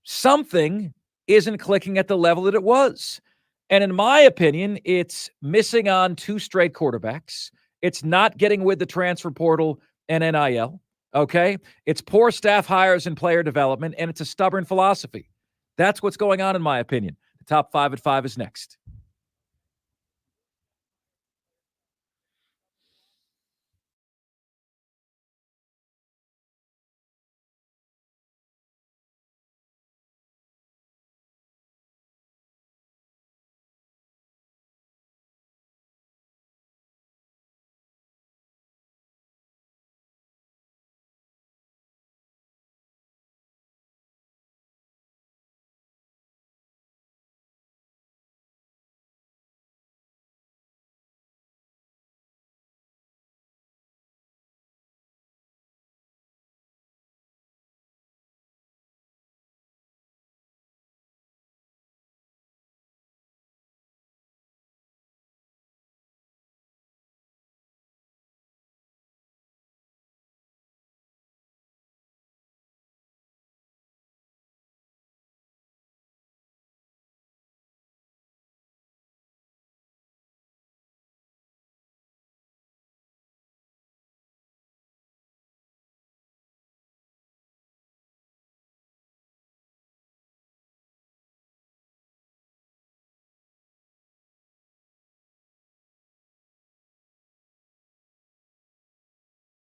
Speaker 4: something isn't clicking at the level that it was. And in my opinion, it's missing on 2 straight quarterbacks. It's not getting with the transfer portal and NIL. Okay? It's poor staff hires and player development, and it's a stubborn philosophy. That's what's going on, in my opinion. The top 5 at 5 is next.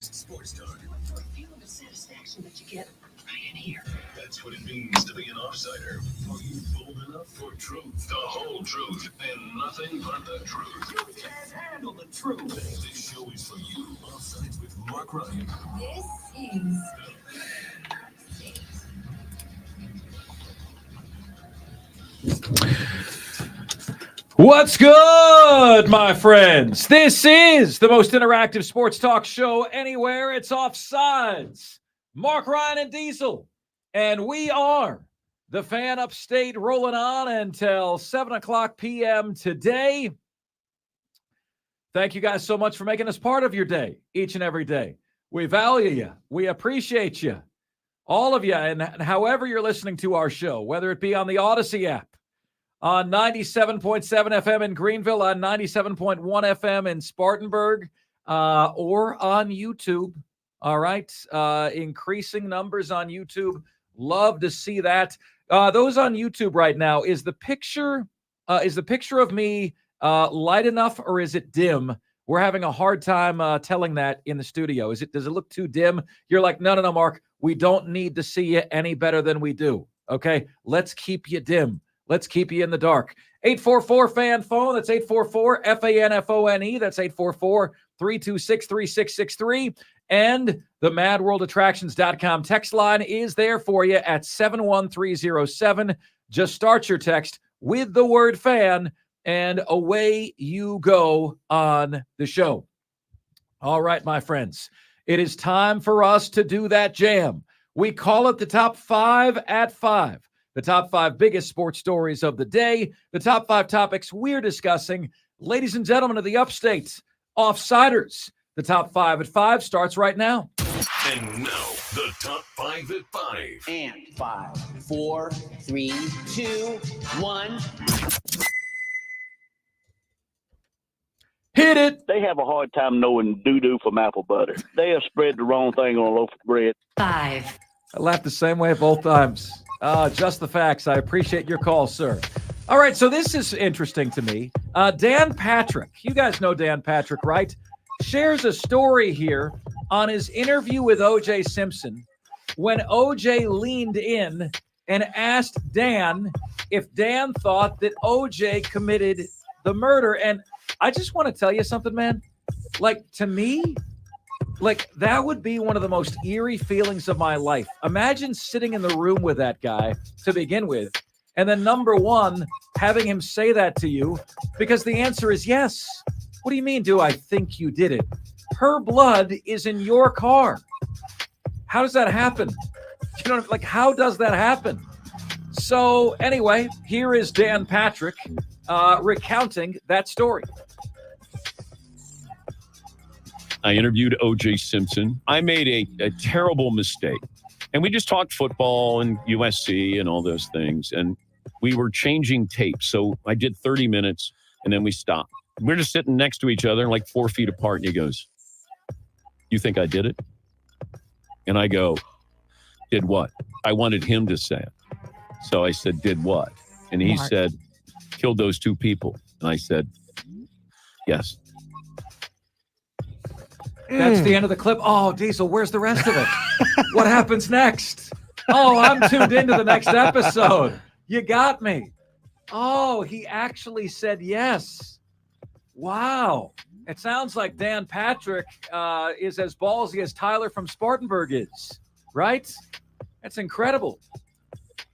Speaker 2: Sports Talk.
Speaker 3: Feel the satisfaction that you get right in here.
Speaker 2: That's what it means to be an offsider. Are you bold enough for truth, the whole truth, and nothing but the truth? You can't handle the truth. This show is for you. Offsides with Mark Ryan.
Speaker 12: This is
Speaker 4: What's good, my friends? This is the most interactive sports talk show anywhere. It's Offsides. Mark Ryan and Diesel. And we are the Fan Upstate, rolling on until 7 o'clock p.m. today. Thank you guys so much for making us part of your day each and every day. We value you. We appreciate you. All of you, and however you're listening to our show, whether it be on the Odyssey app, on 97.7 FM in Greenville, on 97.1 FM in Spartanburg, or on YouTube. All right. Increasing numbers on YouTube. Love to see that. Those on YouTube right now, is the picture of me light enough or is it dim? We're having a hard time telling that in the studio. Does it look too dim? You're like, no, Mark, we don't need to see you any better than we do. Okay. Let's keep you dim. Let's keep you in the dark. 844-FAN phone. That's 844-FANFONE. That's 844-326-3663. And the MadWorldAttractions.com text line is there for you at 71307. Just start your text with the word fan, and away you go on the show. All right, my friends. It is time for us to do that jam. We call it the Top 5 at 5. The top 5 biggest sports stories of the day, the top 5 topics we're discussing. Ladies and gentlemen of the Upstate, Offsiders. The top 5 at 5 starts right now.
Speaker 2: And now, the top 5 at 5.
Speaker 14: And 5, 4, 3, 2, 1.
Speaker 4: Hit it.
Speaker 13: They have a hard time knowing doo-doo from apple butter. They have spread the wrong thing on a loaf of bread.
Speaker 3: 5.
Speaker 4: I laughed the same way both times. Just the facts. I appreciate your call, sir. All right, so this is interesting to me. Dan Patrick, you guys know Dan Patrick, right? Shares a story here on his interview with O.J. Simpson when O.J. leaned in and asked Dan if Dan thought that O.J. committed the murder. And I just want to tell you something, man. Like, to me, like, that would be one of the most eerie feelings of my life. Imagine sitting in the room with that guy to begin with, and then number one, having him say that to you, because the answer is yes. What do you mean, do I think you did it? Her blood is in your car. How does that happen? You know, like, how does that happen? So anyway, here is Dan Patrick recounting that story.
Speaker 15: I interviewed O.J. Simpson. I made a terrible mistake. And we just talked football and USC and all those things. And we were changing tapes. So I did 30 minutes and then we stopped. We're just sitting next to each other, like 4 feet apart. And he goes, "You think I did it?" And I go, "Did what?" I wanted him to say it. So I said, "Did what?" And he said, "Killed those 2 people." And I said, "Yes."
Speaker 4: That's the end of the clip. Oh, Diesel, where's the rest of it? What happens next? Oh, I'm tuned into the next episode. You got me. Oh, he actually said yes. Wow. It sounds like Dan Patrick is as ballsy as Tyler from Spartanburg is, right? That's incredible.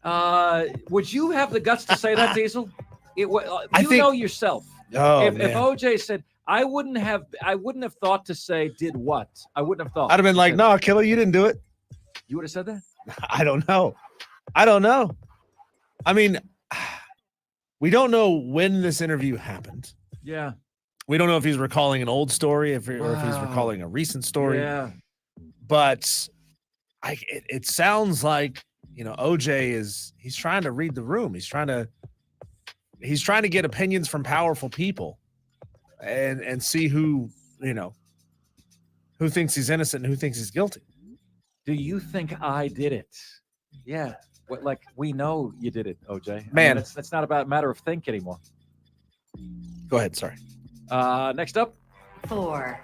Speaker 4: Would you have the guts to say that, Diesel? Know yourself. If OJ said, I wouldn't have thought to say did what? I wouldn't have thought.
Speaker 5: I'd have been like, "No, killer, you didn't do it."
Speaker 4: You would have said that?
Speaker 5: I don't know. I mean, we don't know when this interview happened.
Speaker 4: Yeah.
Speaker 5: We don't know if he's recalling an old story, or if he's recalling a recent story.
Speaker 4: Yeah.
Speaker 5: But it sounds like, OJ he's trying to read the room. He's trying to get opinions from powerful people and see who thinks he's innocent and who thinks he's guilty.
Speaker 4: Do you think I did it? Yeah. We know you did it, OJ.
Speaker 5: Man,
Speaker 4: that's not about a matter of think anymore.
Speaker 5: Go ahead. Sorry.
Speaker 4: Next up.
Speaker 3: 4.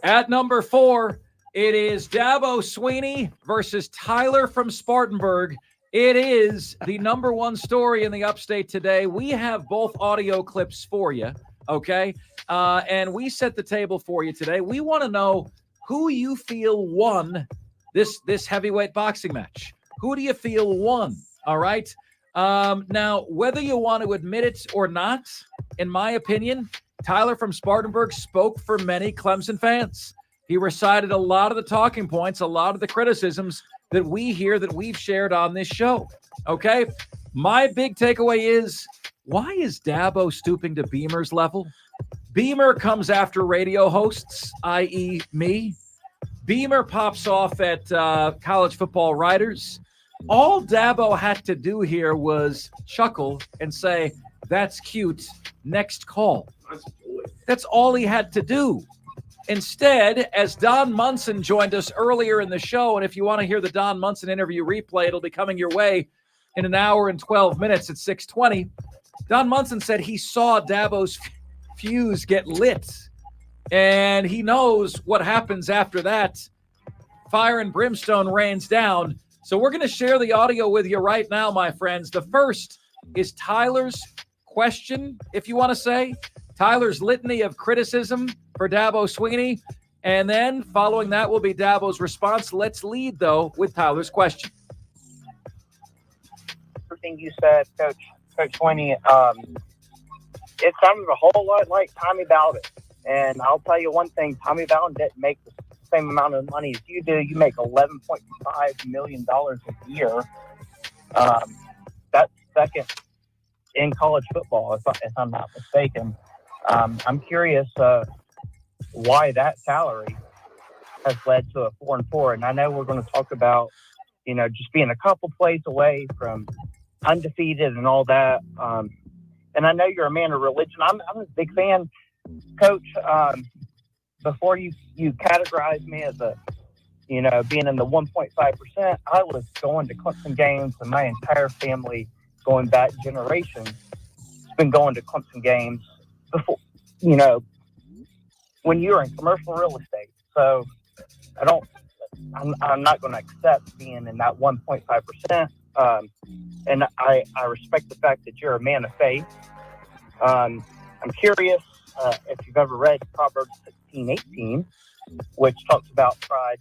Speaker 4: At number 4, It is Dabo Sweeney versus Tyler from Spartanburg. It is the number one story in the upstate today. We have both audio clips for you, okay? And we set the table for you today. We want to know who you feel won this heavyweight boxing match. Who do you feel won? All right. Now, whether you want to admit it or not, in my opinion, Tyler from Spartanburg spoke for many Clemson fans. He recited a lot of the talking points, a lot of the criticisms that we hear that we've shared on this show. Okay. My big takeaway is, why is Dabo stooping to Beamer's level? Beamer comes after radio hosts, i.e. me. Beamer pops off at college football writers. All Dabo had to do here was chuckle and say, "That's cute. Next call." That's all he had to do. Instead, as Don Munson joined us earlier in the show, and if you want to hear the Don Munson interview replay, it'll be coming your way in an hour and 12 minutes at 6:20. Don Munson said he saw Dabo's fuse get lit, and he knows what happens after that. Fire and brimstone rains down. So we're going to share the audio with you right now, my friends. The first is Tyler's question, if you want to say. Tyler's litany of criticism for Dabo Sweeney. And then following that will be Dabo's response. Let's lead, though, with Tyler's question.
Speaker 1: Everything you said, Coach Sweeney, it sounded a whole lot like Tommy Bowden. And I'll tell you one thing, Tommy Bowden didn't make the same amount of money as you do. You make $11.5 million a year. That's second in college football, if I'm not mistaken. I'm curious why that salary has led to a 4-4. And I know we're going to talk about, just being a couple plays away from undefeated and all that. And I know you're a man of religion. I'm a big fan, Coach. Before you categorize me as being in the 1.5%, I was going to Clemson games, and my entire family, going back generations, has been going to Clemson games before, when you were in commercial real estate. So I'm not going to accept being in that 1.5%. And I respect the fact that you're a man of faith. I'm curious if you've ever read Proverbs 16:18, which talks about pride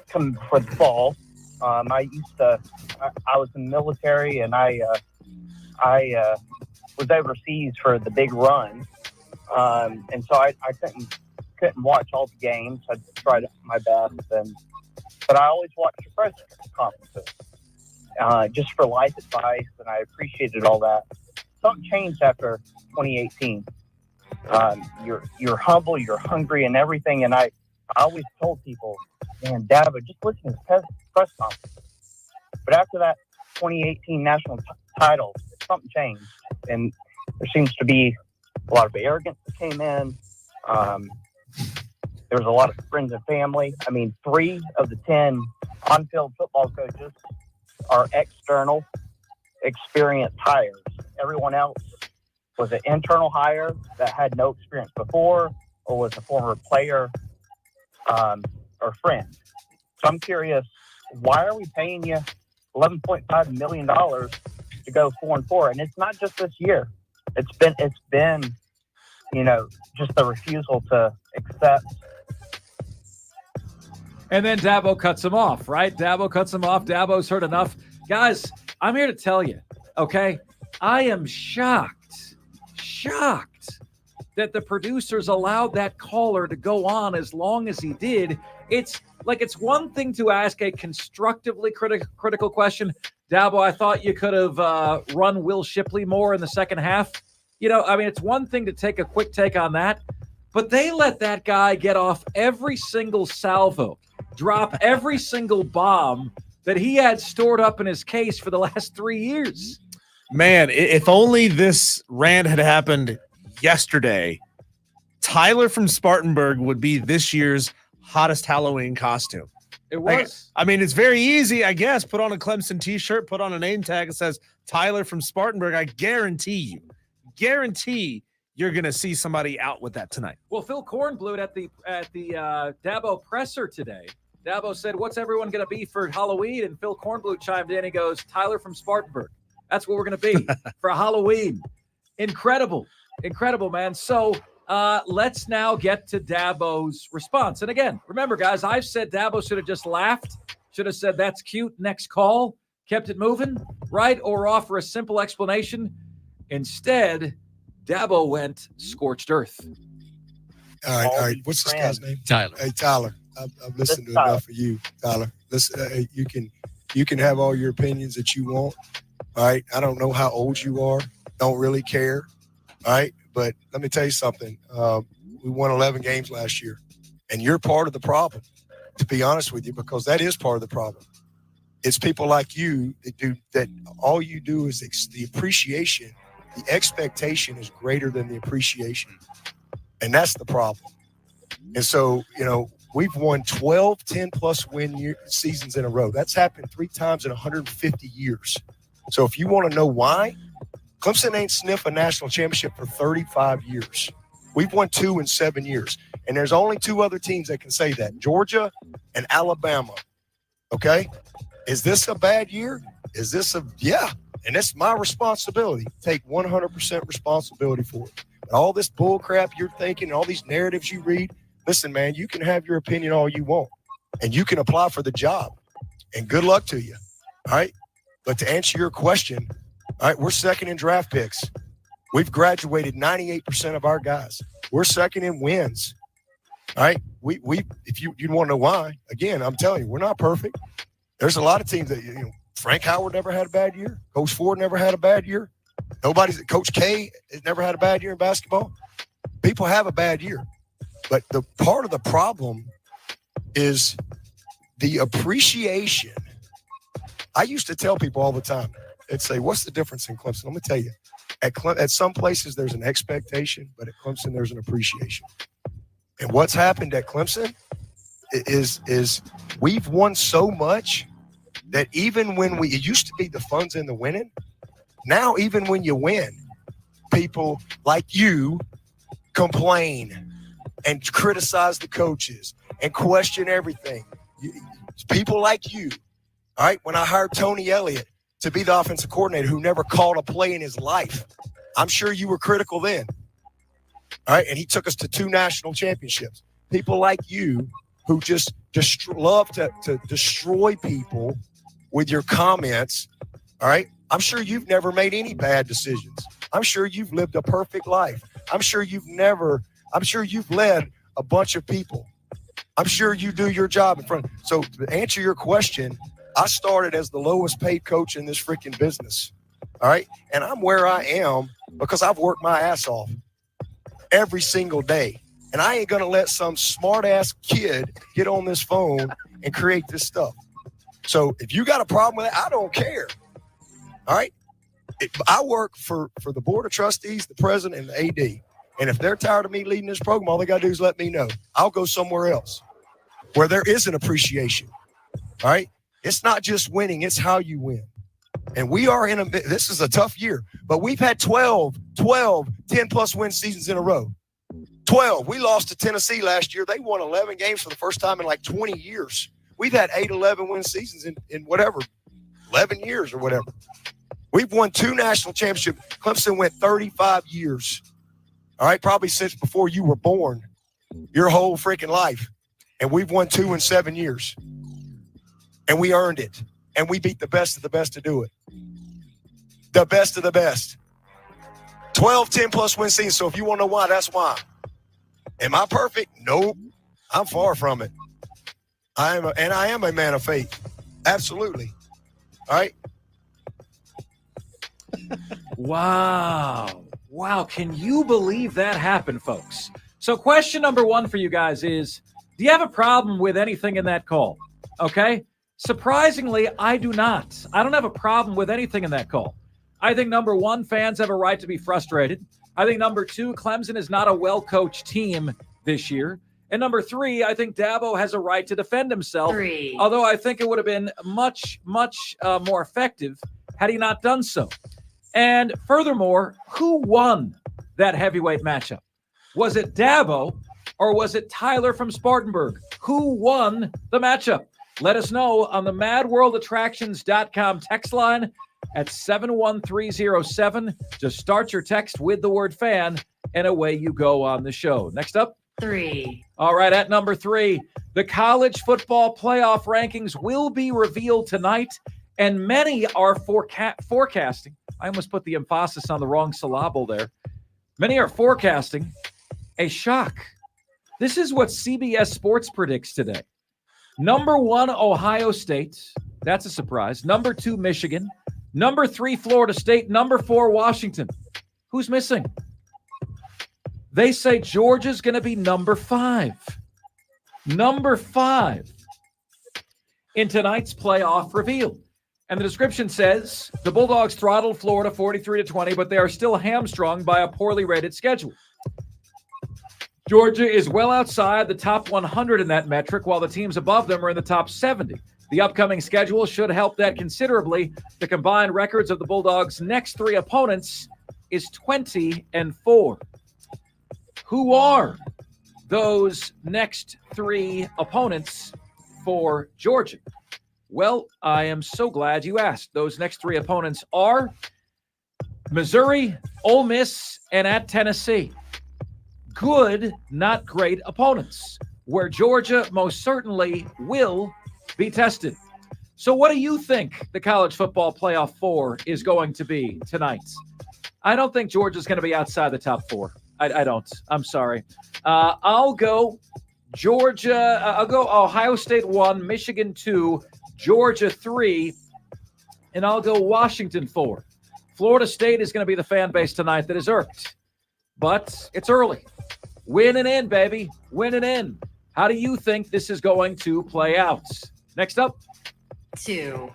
Speaker 1: coming before the fall. I was in the military, and I was overseas for the big run. And so I couldn't watch all the games. I tried my best, but I always watched the press conferences just for life advice, and I appreciated all that. Something changed after 2018. You're humble, you're hungry, and everything. And I always told people, man, Dabo, just listen to his press conference. But after that 2018 national title, something changed, and there seems to be a lot of arrogance that came in. There was a lot of friends and family. I mean, 3 of the 10 on-field football coaches are external, experienced hires. Everyone else was an internal hire that had no experience before, or was a former player or friend. So I'm curious, why are we paying you $11.5 million to go 4-4? And it's not just this year. It's been just the refusal to accept.
Speaker 4: And then Dabo cuts him off, right? Dabo cuts him off. Dabo's heard enough. Guys, I'm here to tell you, okay? I am shocked that the producers allowed that caller to go on as long as he did. It's one thing to ask a constructively critical question. Dabo, I thought you could have run Will Shipley more in the second half. It's one thing to take a quick take on that, but they let that guy get off every single salvo, drop every single bomb that he had stored up in his case for the last 3 years.
Speaker 5: Man, if only this rant had happened yesterday, Tyler from Spartanburg would be this year's hottest Halloween costume.
Speaker 4: It was.
Speaker 5: It's very easy, I guess. Put on a Clemson t-shirt, put on a name tag that says Tyler from Spartanburg. I guarantee you're going to see somebody out with that tonight.
Speaker 4: Well, Phil Kornblut at the Dabo presser today. Dabo said, "What's everyone going to be for Halloween?" And Phil Kornblut chimed in. He goes, "Tyler from Spartanburg. That's what we're going to be for Halloween." Incredible, man. So let's now get to Dabo's response. And again, remember, guys, I've said Dabo should have just laughed, should have said, "That's cute, next call," kept it moving, right? Or offer a simple explanation. Instead, Dabo went scorched earth.
Speaker 6: All right. What's this guy's name?
Speaker 5: Tyler.
Speaker 6: Hey, Tyler. I've listened to enough of you, Tyler. Listen, you can have all your opinions that you want. All right. I don't know how old you are. Don't really care. All right. But let me tell you something. We won 11 games last year, and you're part of the problem, to be honest with you, because that is part of the problem. It's people like you that all you do is the appreciation. The expectation is greater than the appreciation. And that's the problem. And so, we've won 12 10-plus win seasons in a row. That's happened 3 times in 150 years. So if you want to know why, Clemson ain't sniffed a national championship for 35 years. We've won 2 in 7 years. And there's only 2 other teams that can say that, Georgia and Alabama. Okay? Is this a bad year? Yeah. And it's my responsibility. Take 100% responsibility for it. But all this bull crap you're thinking and all these narratives you read, listen, man, you can have your opinion all you want. And you can apply for the job. And good luck to you. All right? But to answer your question, all right, we're second in draft picks. We've graduated 98% of our guys. We're second in wins. All right? We if you want to know why, again, I'm telling you, we're not perfect. There's a lot of teams that, Frank Howard never had a bad year. Coach Ford never had a bad year. Coach K has never had a bad year in basketball. People have a bad year. But the part of the problem is the appreciation. I used to tell people all the time, they'd say, "What's the difference in Clemson?" I'm going to tell you. At some places, there's an expectation, but at Clemson, there's an appreciation. And what's happened at Clemson is we've won so much that even when it used to be the fun's in the winning, now even when you win, people like you complain and criticize the coaches and question everything. People like you, all right, when I hired Tony Elliott to be the offensive coordinator who never called a play in his life, I'm sure you were critical then, all right, and he took us to 2 national championships. People like you who just love to destroy people with your comments, all right? I'm sure you've never made any bad decisions. I'm sure you've lived a perfect life. I'm sure you've led a bunch of people. I'm sure you do your job in front. So to answer your question, I started as the lowest paid coach in this freaking business, all right? And I'm where I am because I've worked my ass off every single day. And I ain't going to let some smart-ass kid get on this phone and create this stuff. So if you got a problem with it, I don't care. All right? I work for the board of trustees, the president, and the AD. And if they're tired of me leading this program, all they got to do is let me know. I'll go somewhere else where there is an appreciation. All right? It's not just winning. It's how you win. And we are this is a tough year, but we've had 12 10-plus win seasons in a row. 12. We lost to Tennessee last year. They won 11 games for the first time in like 20 years. We've had 11 win seasons in whatever, 11 years or whatever. We've won 2 national championships. Clemson went 35 years. All right, probably since before you were born, your whole freaking life. And we've won 2 in 7 years. And we earned it. And we beat the best of the best to do it. The best of the best. 12 10-plus win seasons. So if you want to know why, that's why. Am I perfect? Nope. I'm far from it. I am a man of faith. Absolutely. All right.
Speaker 4: Wow. Can you believe that happened, folks? So question number 1 for you guys is, do you have a problem with anything in that call? Okay. Surprisingly, I do not. I don't have a problem with anything in that call. I think number 1, fans have a right to be frustrated. I think number 2, Clemson is not a well-coached team this year. And number 3, I think Dabo has a right to defend himself.
Speaker 16: 3.
Speaker 4: Although I think it would have been much more effective had he not done so. And furthermore, who won that heavyweight matchup? Was it Dabo or was it Tyler from Spartanburg? Who won the matchup? Let us know on the madworldattractions.com text line at 71307. Just start your text with the word fan, and away you go on the show. Next up.
Speaker 16: 3.
Speaker 4: All right, at number 3, the college football playoff rankings will be revealed tonight, and many are forecasting. I almost put the emphasis on the wrong syllable there. Many are forecasting a shock. This is what CBS Sports predicts today. Number 1, Ohio State. That's a surprise. Number 2, Michigan. Number 3, Florida State. Number 4, Washington. Who's missing? They say Georgia's going to be number 5. Number 5 in tonight's playoff reveal. And the description says the Bulldogs throttled Florida 43-20, but they are still hamstrung by a poorly rated schedule. Georgia is well outside the top 100 in that metric, while the teams above them are in the top 70. The upcoming schedule should help that considerably. The combined records of the Bulldogs' next 3 opponents is 20-4. Who are those next 3 opponents for Georgia? Well, I am so glad you asked. Those next 3 opponents are Missouri, Ole Miss, and at Tennessee. Good, not great opponents, where Georgia most certainly will be tested. So what do you think the college football playoff 4 is going to be tonight? I don't think Georgia's going to be outside the top 4. I don't. I'm sorry. I'll go Georgia. I'll go Ohio State 1, Michigan 2, Georgia 3, and I'll go Washington 4. Florida State is going to be the fan base tonight that is irked, but it's early. Winning in, baby. Winning in. How do you think this is going to play out? Next up.
Speaker 16: 2.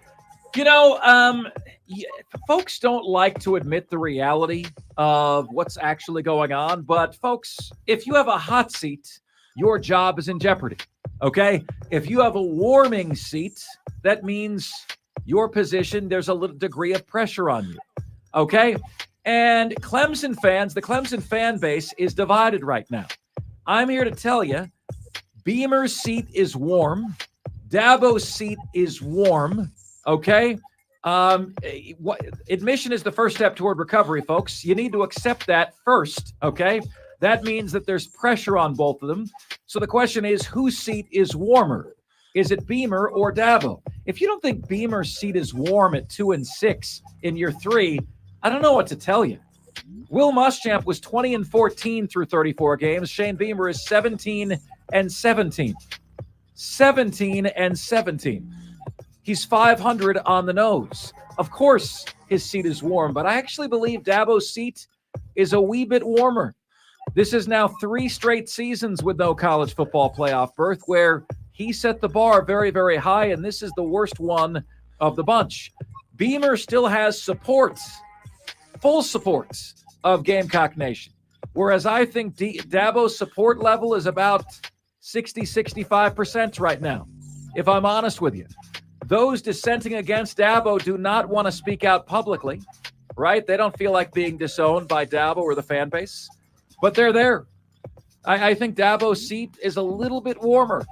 Speaker 4: Folks don't like to admit the reality of what's actually going on, but folks, if you have a hot seat, your job is in jeopardy, okay? If you have a warming seat, that means your position, there's a little degree of pressure on you, okay? And Clemson fans, the Clemson fan base is divided right now. I'm here to tell you, Beamer's seat is warm. Dabo's seat is warm, okay? Admission is the first step toward recovery, folks. You need to accept that first, okay? That means that there's pressure on both of them. So the question is, whose seat is warmer? Is it Beamer or Dabo? If you don't think Beamer's seat is warm at 2-6 in year 3, I don't know what to tell you. Will Muschamp was 20-14 through 34 games. Shane Beamer is 17-17. 17-17. He's 500 on the nose. Of course, his seat is warm, but I actually believe Dabo's seat is a wee bit warmer. This is now 3 straight seasons with no college football playoff berth where he set the bar very, very high, and this is the worst one of the bunch. Beamer still has support, full support of Gamecock Nation, whereas I think Dabo's support level is about 60-65% right now, if I'm honest with you. Those dissenting against Dabo do not want to speak out publicly, right? They don't feel like being disowned by Dabo or the fan base, but they're there. I think Dabo's seat is a little bit warmer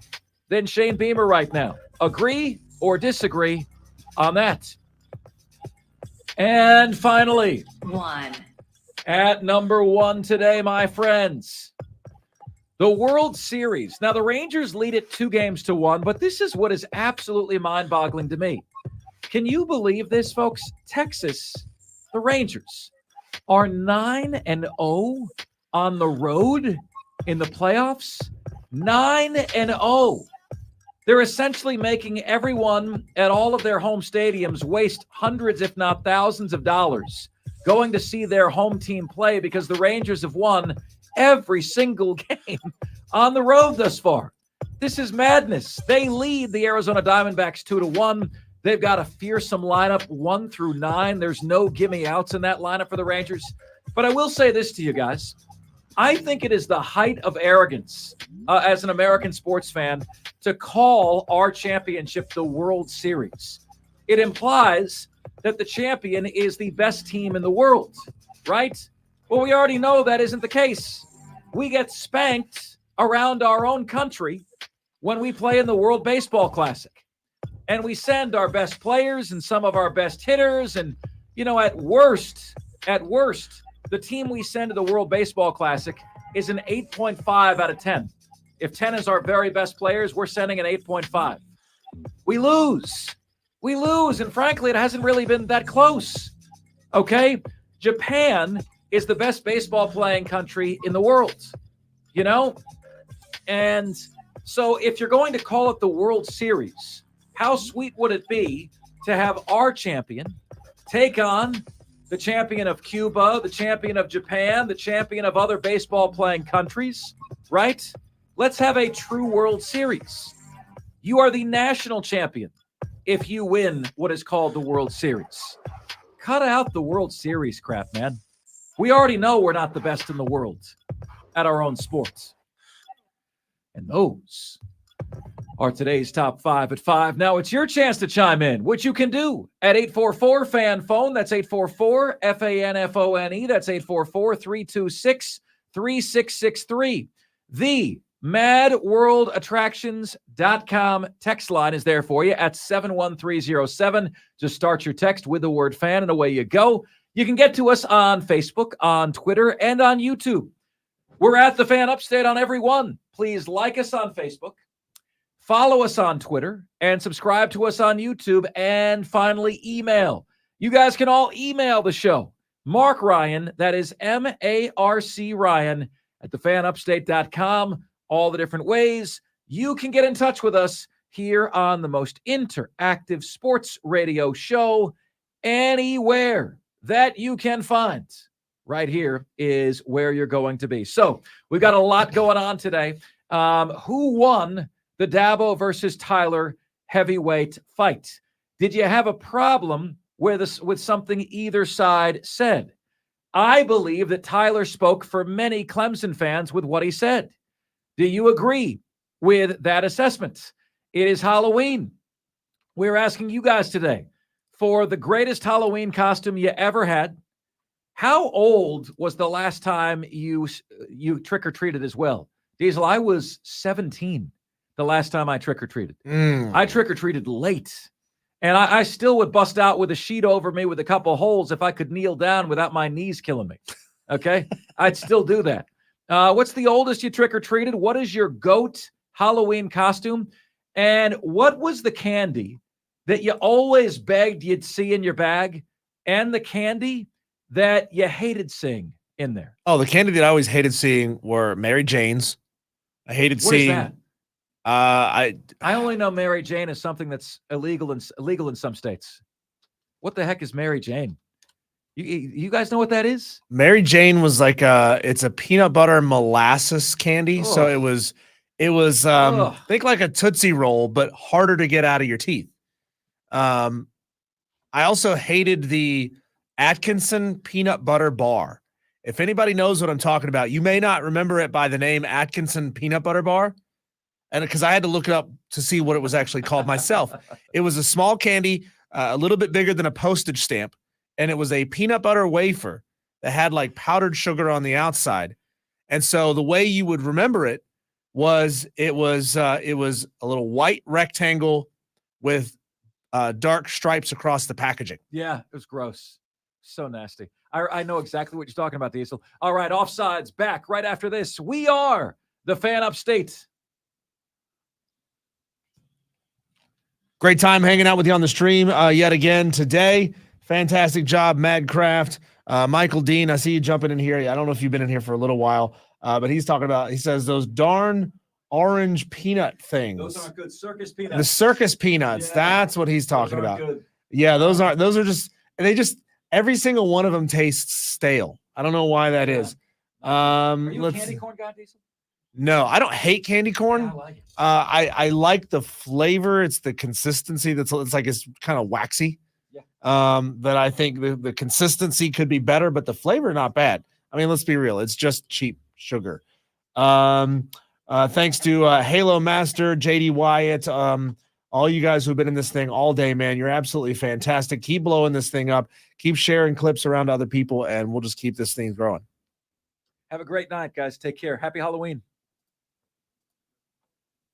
Speaker 4: than Shane Beamer right now. Agree or disagree on that? And finally,
Speaker 16: 1.
Speaker 4: At number 1 today, my friends, the World Series. Now, the Rangers lead it 2-1, but this is what is absolutely mind-boggling to me. Can you believe this, folks? Texas, the Rangers, are 9-0 on the road in the playoffs. 9-0. They're essentially making everyone at all of their home stadiums waste hundreds, if not thousands of dollars going to see their home team play because the Rangers have won every single game on the road thus far. This is madness. They lead the Arizona Diamondbacks 2-1. They've got a fearsome lineup 1 through 9. There's no gimme outs in that lineup for the Rangers. But I will say this to you guys. I think it is the height of arrogance as an American sports fan to call our championship the World Series. It implies that the champion is the best team in the world, right? Well, we already know that isn't the case. We get spanked around our own country when we play in the World Baseball Classic. And we send our best players and some of our best hitters. And, at worst, the team we send to the World Baseball Classic is an 8.5 out of 10. If 10 is our very best players, we're sending an 8.5. We lose. And frankly, it hasn't really been that close. Okay? Japan is the best baseball playing country in the world, And so if you're going to call it the World Series, how sweet would it be to have our champion take on the champion of Cuba, the champion of Japan, the champion of other baseball playing countries, right? Let's have a true World Series. You are the national champion if you win what is called the World Series. Cut out the World Series crap, man. We already know we're not the best in the world at our own sports. And those are today's top 5 at 5. Now it's your chance to chime in, which you can do at 844-FAN-PHONE. That's 844-FANFONE. That's 844-326-3663. The MadWorldAttractions.com text line is there for you at 71307. Just start your text with the word fan and away you go. You can get to us on Facebook, on Twitter, and on YouTube. We're at The Fan Upstate on every one. Please like us on Facebook, follow us on Twitter, and subscribe to us on YouTube. And finally, email. You guys can all email the show. Mark Ryan, that is M-A-R-C Ryan, at thefanupstate.com. All the different ways you can get in touch with us here on the most interactive sports radio show anywhere that you can find. Right here is where you're going to be. So we've got a lot going on today. Who won the Dabo versus Tyler heavyweight fight? Did you have a problem with something either side said? I believe that Tyler spoke for many Clemson fans with what he said. Do you agree with that assessment? It is Halloween. We're asking you guys today for the greatest Halloween costume you ever had. How old was the last time you trick-or-treated as well? Diesel, I was 17 the last time I trick-or-treated. I trick-or-treated late. And I still would bust out with a sheet over me with a couple holes if I could kneel down without my knees killing me. Okay? I'd still do that. What's the oldest you trick-or-treated? What is your GOAT Halloween costume? And what was the candy that you always begged you'd see in your bag, and the candy that you hated seeing in there?
Speaker 5: Oh, the candy that I always hated seeing were Mary Jane's. I hated seeing.
Speaker 4: What is that? I only know Mary Jane is something that's illegal in some states. What the heck is Mary Jane? You guys know what that is?
Speaker 5: Mary Jane was like it's a peanut butter molasses candy. Ugh. So it was think like a Tootsie Roll, but harder to get out of your teeth. I also hated the Atkinson peanut butter bar. If anybody knows what I'm talking about, you may not remember it by the name Atkinson peanut butter bar. And because I had to look it up to see what it was actually called myself. It was a small candy, a little bit bigger than a postage stamp. And it was a peanut butter wafer that had like powdered sugar on the outside. And so the way you would remember it was it was a little white rectangle with dark stripes across the packaging.
Speaker 4: Yeah, it was gross. So nasty. I know exactly what you're talking about, Diesel. All right, Offsides back right after this. We are the Fan Upstate.
Speaker 5: Great time hanging out with you on the stream yet again today. Fantastic job, Madcraft. Michael Dean, I see you jumping in here. I don't know if you've been in here for a little while, but he says those darn orange peanut things.
Speaker 4: Those aren't good. Circus peanuts.
Speaker 5: The circus peanuts. Yeah, that's what he's talking about.
Speaker 4: Good.
Speaker 5: Yeah, those are just every single one of them tastes stale. I don't know why that is.
Speaker 4: Are you a candy corn guy, Diesel?
Speaker 5: No, I don't hate candy corn.
Speaker 4: Yeah, I like it.
Speaker 5: I like the flavor. It's the consistency it's kind of waxy.
Speaker 4: Yeah.
Speaker 5: That I think the consistency could be better, but the flavor not bad. I mean, let's be real. It's just cheap sugar. Thanks to Halo Master, JD Wyatt, all you guys who've been in this thing all day, man. You're absolutely fantastic. Keep blowing this thing up. Keep sharing clips around to other people, and we'll just keep this thing growing.
Speaker 4: Have a great night, guys. Take care. Happy Halloween.